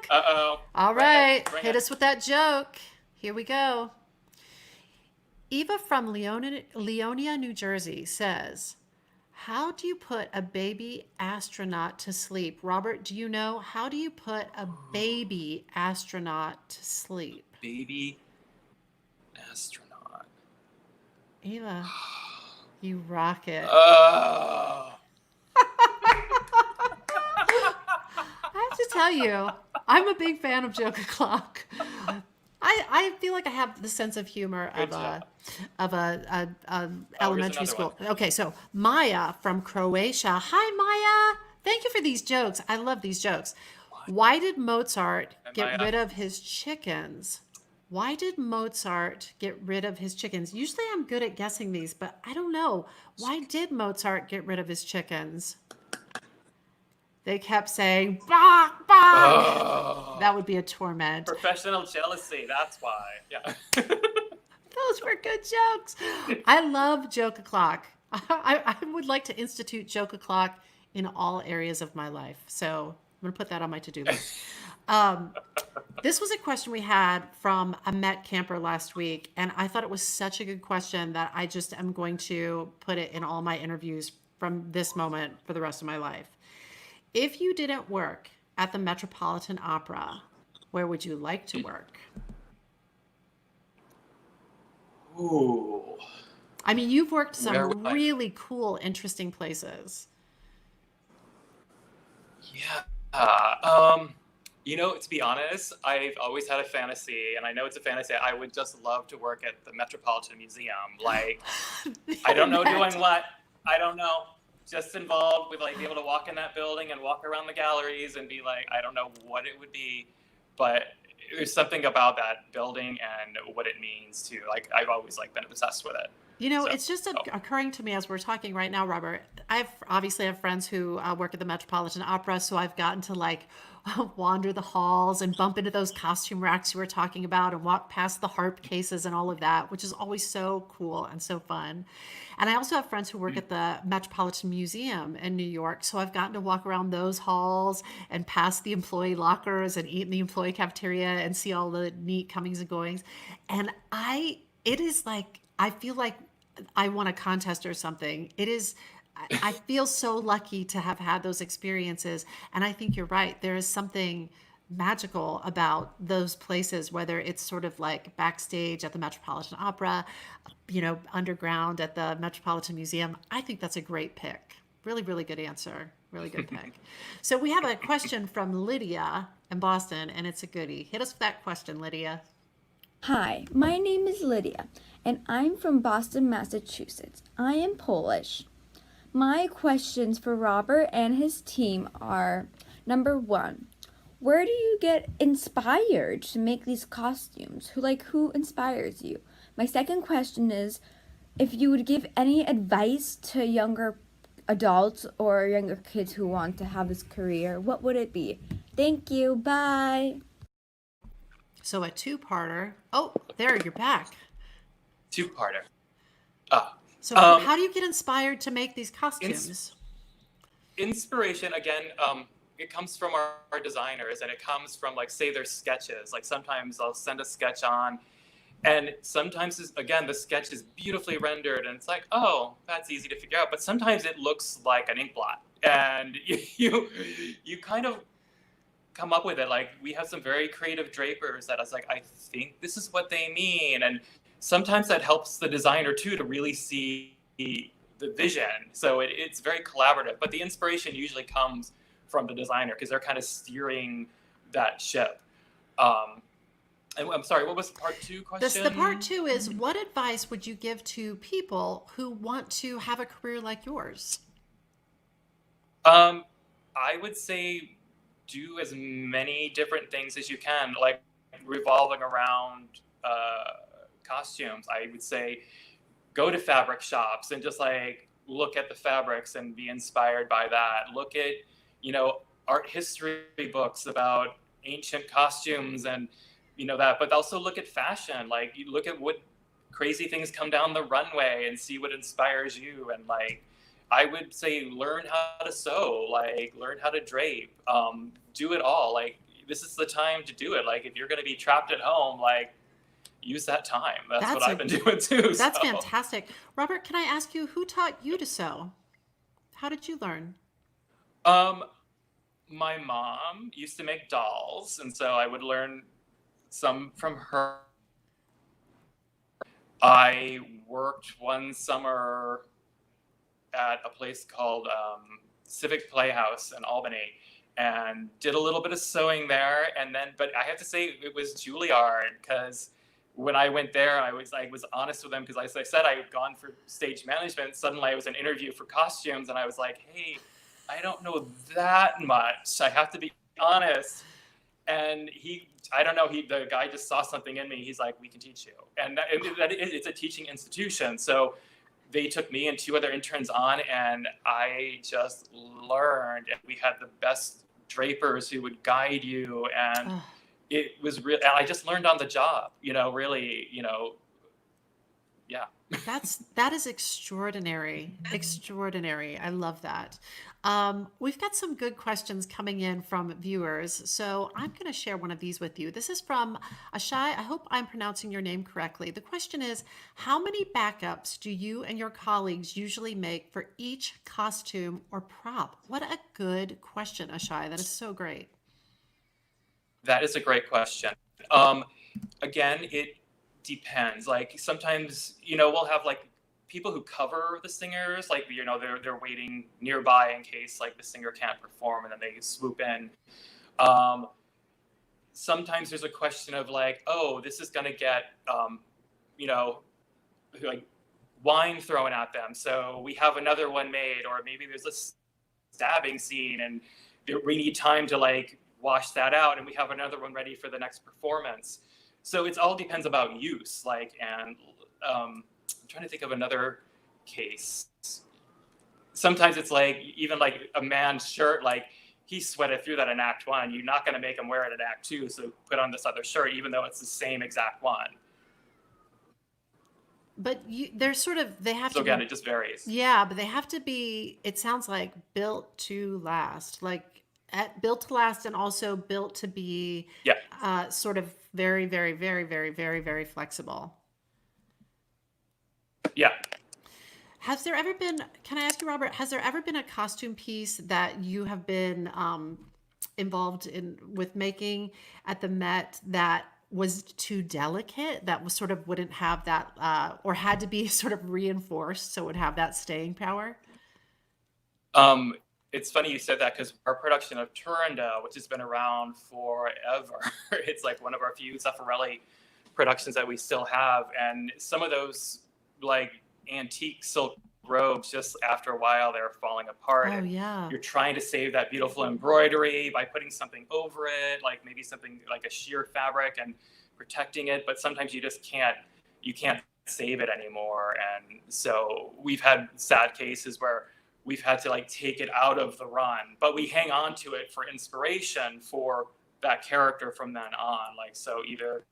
[SPEAKER 2] Uh-oh.
[SPEAKER 1] All right.
[SPEAKER 2] Bring
[SPEAKER 1] Hit
[SPEAKER 2] it.
[SPEAKER 1] us with that joke. Here we go. Eva from Leonia, New Jersey says, how do you put a baby astronaut to sleep? Robert, do you know? How do you put a baby astronaut to sleep?
[SPEAKER 2] Baby astronaut.
[SPEAKER 1] Eva, you rock it.
[SPEAKER 2] Oh.
[SPEAKER 1] I have to tell you, I'm a big fan of Joke O'Clock. I feel like I have the sense of humor of a elementary school.
[SPEAKER 2] One.
[SPEAKER 1] Okay, so Maya from Croatia. Hi, Maya. Thank you for these jokes. I love these jokes. Why did Mozart get rid of his chickens? Why did Mozart get rid of his chickens? Usually I'm good at guessing these, but I don't know. Why did Mozart get rid of his chickens? They kept saying, bark, bark.
[SPEAKER 2] Oh.
[SPEAKER 1] That would be a torment.
[SPEAKER 2] Professional jealousy, that's why. Yeah.
[SPEAKER 1] Those were good jokes. I love Joke O'Clock. I would like to institute Joke O'Clock in all areas of my life. So I'm going to put that on my to-do list. This was a question we had from a Met camper last week, and I thought it was such a good question that I just am going to put it in all my interviews from this moment for the rest of my life. If you didn't work at the Metropolitan Opera, where would you like to work?
[SPEAKER 2] Ooh.
[SPEAKER 1] I mean, you've worked
[SPEAKER 2] Where
[SPEAKER 1] some
[SPEAKER 2] would I?
[SPEAKER 1] really cool, interesting places.
[SPEAKER 2] Yeah. To be honest, I've always had a fantasy, and I know it's a fantasy. I would just love to work at the Metropolitan Museum. Like, I don't know doing what. I don't know. Just involved with like be able to walk in that building and walk around the galleries and be like, I don't know what it would be, but there's something about that building and what it means to like. I've always like been obsessed with it.
[SPEAKER 1] You know,
[SPEAKER 2] So,
[SPEAKER 1] it's just occurring to me as we're talking right now, Robert. I've obviously have friends who work at the Metropolitan Opera, so I've gotten to like wander the halls and bump into those costume racks you were talking about and walk past the harp cases and all of that, which is always so cool and so fun. And I also have friends who work at the Metropolitan Museum in New York, so I've gotten to walk around those halls and past the employee lockers and eat in the employee cafeteria and see all the neat comings and goings. And it is like, I feel like I won a contest or something. I feel so lucky to have had those experiences. And I think you're right. There is something magical about those places, whether it's sort of like backstage at the Metropolitan Opera, underground at the Metropolitan Museum. I think that's a great pick. Really, really good answer. Really good pick. So we have a question from Lydia in Boston, and it's a goodie. Hit us with that question, Lydia.
[SPEAKER 6] Hi, my name is Lydia, and I'm from Boston, Massachusetts. I am Polish. My questions for Robert and his team are, number one, where do you get inspired to make these costumes? Who inspires you? My second question is, if you would give any advice to younger adults or younger kids who want to have this career, what would it be? Thank you. Bye.
[SPEAKER 1] So a two-parter. Oh, there, you're back.
[SPEAKER 2] two-parter.
[SPEAKER 1] So how do you get inspired to make these costumes?
[SPEAKER 2] Inspiration again. It comes from our designers, and it comes from like say their sketches. Like sometimes I'll send a sketch on, and sometimes again the sketch is beautifully rendered, and it's like, oh, that's easy to figure out. But sometimes it looks like an ink blot, and you kind of come up with it. Like we have some very creative drapers that I was like, I think this is what they mean, and sometimes that helps the designer too to really see the vision. So it's very collaborative, but the inspiration usually comes from the designer because they're kind of steering that ship. And I'm sorry, what was part two question?
[SPEAKER 1] The part two is, what advice would you give to people who want to have a career like yours?
[SPEAKER 2] I would say do as many different things as you can, like revolving around costumes. I would say go to fabric shops and just like look at the fabrics and be inspired by that. Look at, art history books about ancient costumes and, that, but also look at fashion. Like you look at what crazy things come down the runway and see what inspires you. And like, I would say learn how to sew, like learn how to drape, do it all. Like this is the time to do it. Like if you're going to be trapped at home, like use that time. That's what I've been doing too.
[SPEAKER 1] That's fantastic. Robert, can I ask you, who taught you to sew? How did you learn?
[SPEAKER 2] My mom used to make dolls, and so I would learn some from her. I worked one summer at a place called Civic Playhouse in Albany and did a little bit of sewing there. But I have to say it was Juilliard, because when I went there, I was honest with them, because as I said, I had gone for stage management. Suddenly I was an interview for costumes, and I was like, hey, I don't know that much. I have to be honest. And the guy just saw something in me. He's like, we can teach you. And it's a teaching institution. So they took me and two other interns on, and I just learned. And we had the best drapers who would guide you. And it was real. I just learned on the job, really, yeah.
[SPEAKER 1] That is extraordinary. Extraordinary. I love that. We've got some good questions coming in from viewers. So I'm going to share one of these with you. This is from Ashai. I hope I'm pronouncing your name correctly. The question is, how many backups do you and your colleagues usually make for each costume or prop? What a good question, Ashai. That is so great.
[SPEAKER 2] That is a great question. Again, it depends. Like sometimes, we'll have like people who cover the singers, like they're waiting nearby in case like the singer can't perform, and then they swoop in. Um, Sometimes there's a question of like, oh, this is gonna get you know like wine thrown at them, so we have another one made, or maybe there's a stabbing scene and we need time to like wash that out, and we have another one ready for the next performance. So it all depends about use, like, and I'm trying to think of another case. Sometimes it's like even like a man's shirt, like he sweated through that in Act 1. You're not going to make him wear it in Act 2, so put on this other shirt, even though it's the same exact one.
[SPEAKER 1] But they're sort of, they have
[SPEAKER 2] So
[SPEAKER 1] to
[SPEAKER 2] again,
[SPEAKER 1] be,
[SPEAKER 2] it just varies.
[SPEAKER 1] yeah, but they have to be, it sounds like built to last, like built to last and also built to be
[SPEAKER 2] Yeah.
[SPEAKER 1] sort of very, very, very, very, very, very flexible.
[SPEAKER 2] Yeah.
[SPEAKER 1] Has there ever been, can I ask you, Robert, has there ever been a costume piece that you have been involved in with making at the Met that was too delicate, that was sort of wouldn't have that, or had to be sort of reinforced so it would have that staying power?
[SPEAKER 2] It's funny you said that because our production of Turandot, which has been around forever, it's like one of our few Zeffirelli productions that we still have. And some of those like antique silk robes, just after a while, they're falling apart.
[SPEAKER 1] Oh,
[SPEAKER 2] And
[SPEAKER 1] yeah.
[SPEAKER 2] you're trying to save that beautiful embroidery by putting something over it, like maybe something like a sheer fabric and protecting it. But sometimes you just can't save it anymore. And so we've had sad cases where we've had to like take it out of the run, but we hang on to it for inspiration for that character from then on. Like, so either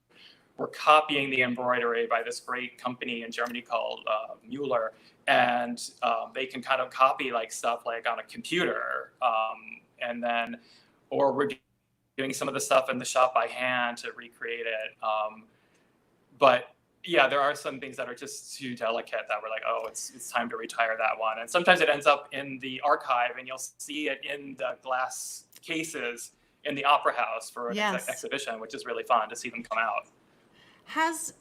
[SPEAKER 2] we're copying the embroidery by this great company in Germany called Mueller, and they can kind of copy like stuff like on a computer, and then, or we're doing some of the stuff in the shop by hand to recreate it. But yeah, there are some things that are just too delicate that we're like, oh, it's time to retire that one. And sometimes it ends up in the archive, and you'll see it in the glass cases in the Opera House for an
[SPEAKER 1] Yes.
[SPEAKER 2] exhibition, which is really fun to see them come out.
[SPEAKER 1] Has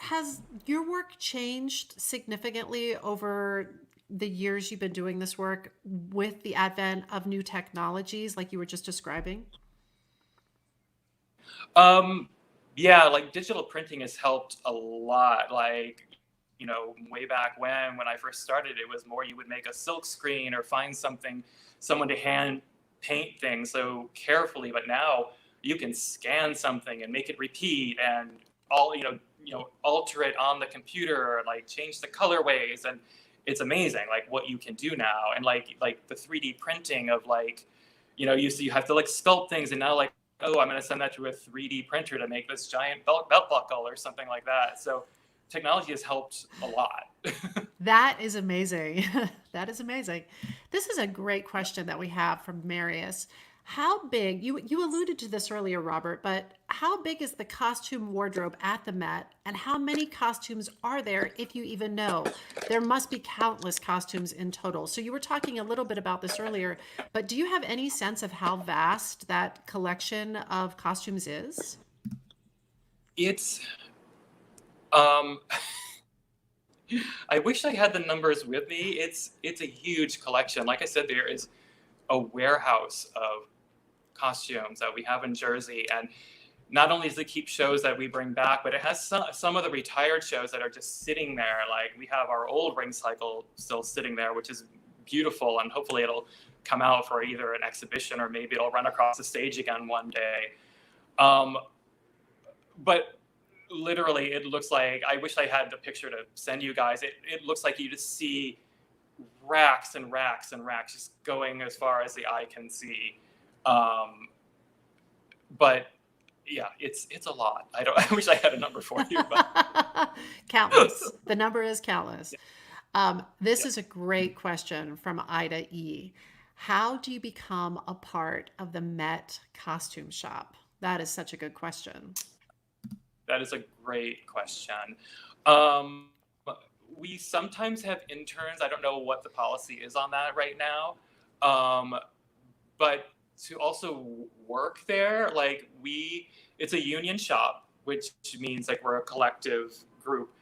[SPEAKER 1] your work changed significantly over the years you've been doing this work with the advent of new technologies like you were just describing?
[SPEAKER 2] Yeah, like digital printing has helped a lot. Like, way back when I first started, it was more you would make a silk screen or find someone to hand paint things so carefully. But now you can scan something and make it repeat, and all alter it on the computer, or like change the colorways, and it's amazing like what you can do now. And like the 3D printing of like, you have to like sculpt things, and now like, oh, I'm going to send that to a 3D printer to make this giant belt buckle or something like that. So technology has helped a lot.
[SPEAKER 1] That is amazing. That is amazing. This is a great question that we have from Marius. How big, you alluded to this earlier, Robert, but how big is the costume wardrobe at the Met, and how many costumes are there, if you even know? There must be countless costumes in total. So you were talking a little bit about this earlier, but do you have any sense of how vast that collection of costumes is?
[SPEAKER 2] It's, I wish I had the numbers with me. It's a huge collection. Like I said, there is a warehouse of costumes that we have in Jersey, and not only does it keep shows that we bring back, but it has some of the retired shows that are just sitting there. Like we have our old Ring Cycle still sitting there, which is beautiful, and hopefully it'll come out for either an exhibition or maybe it'll run across the stage again one day. But literally, it looks like, I wish I had the picture to send you guys. It looks like you just see racks and racks and racks just going as far as the eye can see. But yeah, it's a lot. I wish I had a number for you, but
[SPEAKER 1] Countless. The number is countless. This
[SPEAKER 2] yeah.
[SPEAKER 1] is a great question from Ida E. How do you become a part of the Met costume shop? That is such a good question.
[SPEAKER 2] That is a great question. Um, we sometimes have interns. I don't know what the policy is on that right now. But to also work there, like it's a union shop, which means like we're a collective group.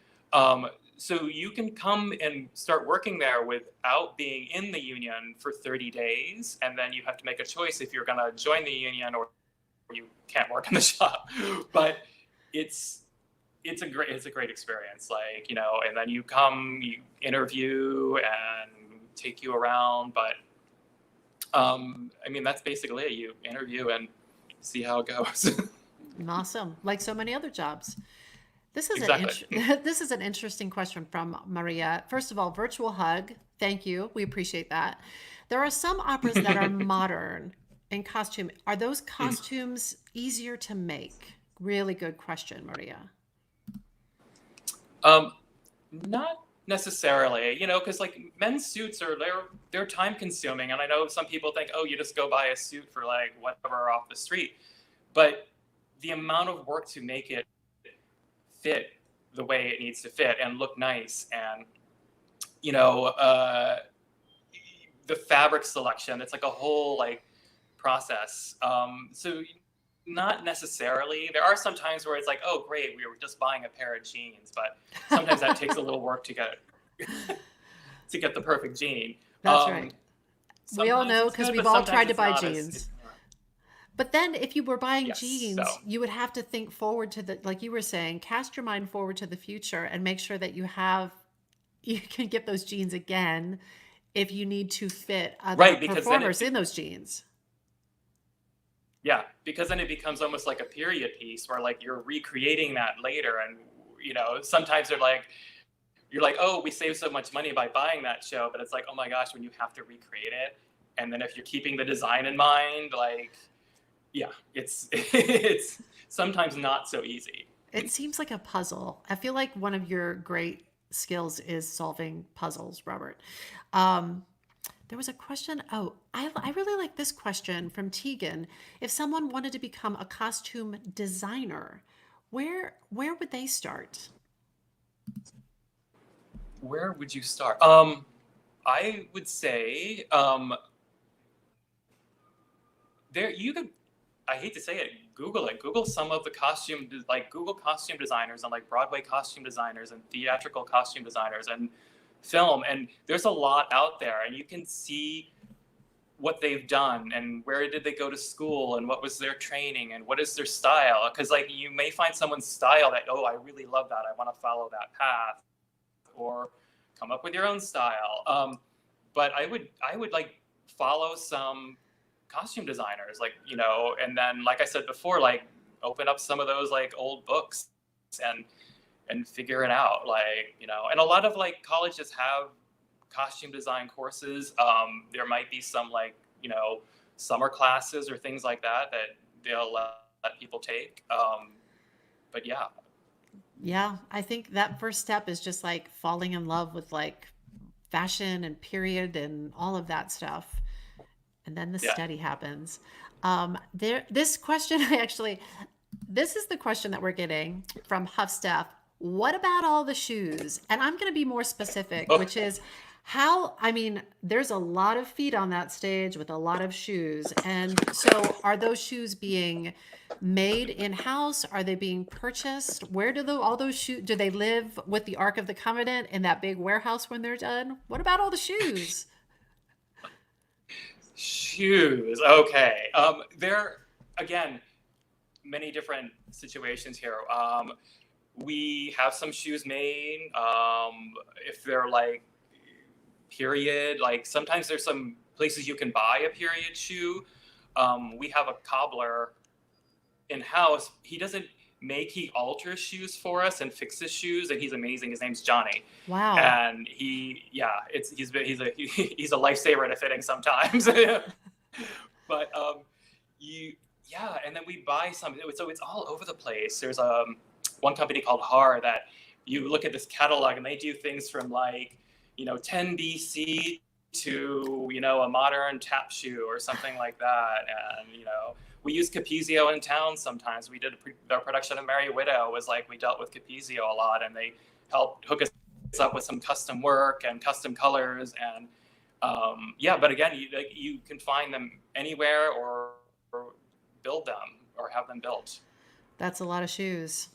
[SPEAKER 2] So you can come and start working there without being in the union for 30 days. And then you have to make a choice if you're going to join the union or you can't work in the shop. But it's a great experience. Like, and then you interview and take you around. But I mean, that's basically it. You interview and see how it goes.
[SPEAKER 1] Awesome. Like so many other jobs. This is
[SPEAKER 2] Exactly.
[SPEAKER 1] this is an interesting question from Maria. First of all, virtual hug. Thank you. We appreciate that. There are some operas that are modern in costume. Are those costumes easier to make? Really good question, Maria.
[SPEAKER 2] Not necessarily, because like men's suits they're time consuming, and I know some people think, oh, you just go buy a suit for like whatever off the street, but the amount of work to make it fit the way it needs to fit and look nice, and the fabric selection, it's like a whole like process. So not necessarily. There are some times where it's like, oh great, we were just buying a pair of jeans, but sometimes that takes a little work to get the perfect jean.
[SPEAKER 1] That's right. We all
[SPEAKER 2] Sometimes
[SPEAKER 1] know
[SPEAKER 2] it's
[SPEAKER 1] because
[SPEAKER 2] good,
[SPEAKER 1] we've
[SPEAKER 2] but
[SPEAKER 1] all
[SPEAKER 2] sometimes
[SPEAKER 1] tried to
[SPEAKER 2] it's
[SPEAKER 1] buy
[SPEAKER 2] not
[SPEAKER 1] jeans. But then if you were buying
[SPEAKER 2] Yes,
[SPEAKER 1] jeans,
[SPEAKER 2] so
[SPEAKER 1] you would have to think forward to like you were saying, cast your mind forward to the future and make sure that you can get those jeans again if you need to fit other
[SPEAKER 2] right, because then
[SPEAKER 1] performers in those jeans.
[SPEAKER 2] yeah, because then it becomes almost like a period piece where like you're recreating that later, and sometimes you're like, oh, we saved so much money by buying that show, but it's like, oh my gosh, when you have to recreate it, and then if you're keeping the design in mind, like, yeah, it's it's sometimes not so easy.
[SPEAKER 1] It seems like a puzzle. I feel like one of your great skills is solving puzzles, Robert. Um, there was a question. Oh, I really like this question from Tegan. If someone wanted to become a costume designer, where would they start?
[SPEAKER 2] Where would you start? I would say there you could. I hate to say it. Google it. Google some of the Google costume designers and like Broadway costume designers and theatrical costume designers and film. And there's a lot out there, and you can see what they've done and where did they go to school and what was their training and what is their style. Because like you may find someone's style that, oh, I really love that. I want to follow that path, or come up with your own style. But I would like follow some costume designers, like, and then like I said before, like open up some of those like old books and figure it out, like, and a lot of like colleges have costume design courses. There might be some like, summer classes or things like that they'll let people take. But yeah.
[SPEAKER 1] Yeah, I think that first step is just like falling in love with like fashion and period and all of that stuff. And then the
[SPEAKER 2] Yeah.
[SPEAKER 1] study happens. This question, this is the question that we're getting from Huff Steph. What about all the shoes? And I'm going to be more specific, which is there's a lot of feet on that stage with a lot of shoes. And so are those shoes being made in-house? Are they being purchased? Where do all those shoes, do they live with the Ark of the Covenant in that big warehouse when they're done? What about all the shoes?
[SPEAKER 2] Shoes. Okay. There, again, many different situations here. We have some shoes made. If they're like period, like sometimes there's some places you can buy a period shoe. We have a cobbler in-house. He alters shoes for us and fixes shoes, and he's amazing. His name's Johnny.
[SPEAKER 1] Wow.
[SPEAKER 2] And he's a lifesaver to fitting sometimes. But yeah, and then we buy some. So it's all over the place. There's one company called Har that you look at this catalog and they do things from like 10 BC to a modern tap shoe or something like that. And we use Capezio in town sometimes. We did our production of Merry Widow was like we dealt with Capezio a lot, and they helped hook us up with some custom work and custom colors. And yeah, but again, you can find them anywhere or build them or have them built.
[SPEAKER 1] That's a lot of shoes.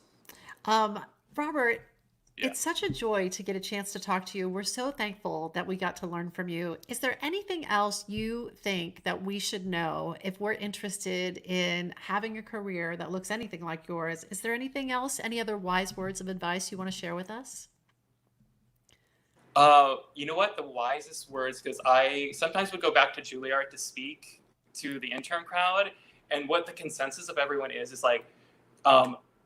[SPEAKER 1] Robert,
[SPEAKER 2] Yeah.
[SPEAKER 1] it's such a joy to get a chance to talk to you. We're so thankful that we got to learn from you. Is there anything else you think that we should know if we're interested in having a career that looks anything like yours? Is there anything else, any other wise words of advice you want to share with us?
[SPEAKER 2] You know what? The wisest words, because I sometimes would go back to Juilliard to speak to the intern crowd, and what the consensus of everyone is like,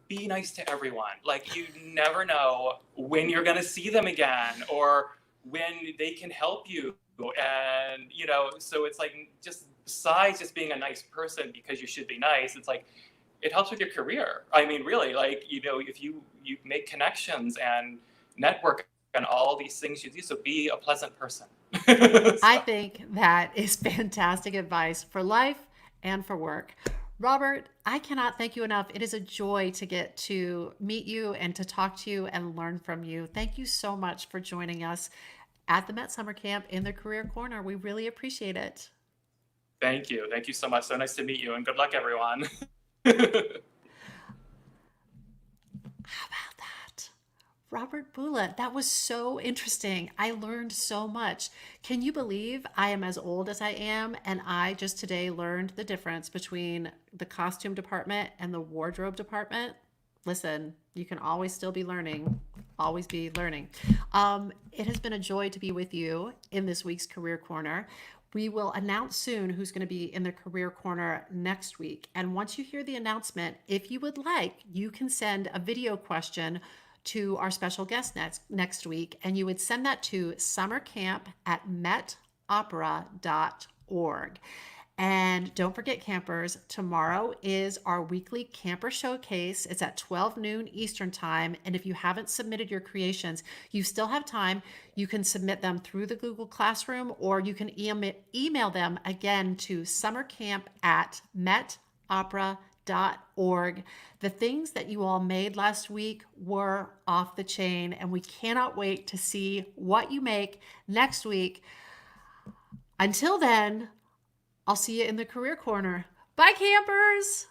[SPEAKER 2] be nice to everyone. Like, you never know when you're going to see them again or when they can help you. And, so it's like, just besides just being a nice person because you should be nice, it's like, it helps with your career. I mean, really, like, if you make connections and network and all these things you do, so be a pleasant person.
[SPEAKER 1] I think that is fantastic advice for life and for work. Robert, I cannot thank you enough. It is a joy to get to meet you and to talk to you and learn from you. Thank you so much for joining us at the Met Summer Camp in the Career Corner. We really appreciate it.
[SPEAKER 2] Thank you. Thank you so much. So nice to meet you, and good luck, everyone.
[SPEAKER 1] How about that? Robert Bulla, that was so interesting. I learned so much. Can you believe I am as old as I am, and I just today learned the difference between the costume department and the wardrobe department? Listen, you can always still be learning, always be learning. It has been a joy to be with you in this week's Career Corner. We will announce soon who's going to be in the Career Corner next week. And once you hear the announcement, if you would like, you can send a video question to our special guest next week, and you would send that to summercamp@metopera.org. And don't forget, campers, tomorrow is our weekly camper showcase. It's at 12 noon Eastern time. And if you haven't submitted your creations, you still have time. You can submit them through the Google Classroom, or you can email them again to summercamp@metopera.org. The things that you all made last week were off the chain, and we cannot wait to see what you make next week. Until then, I'll see you in the Career Corner. Bye, campers!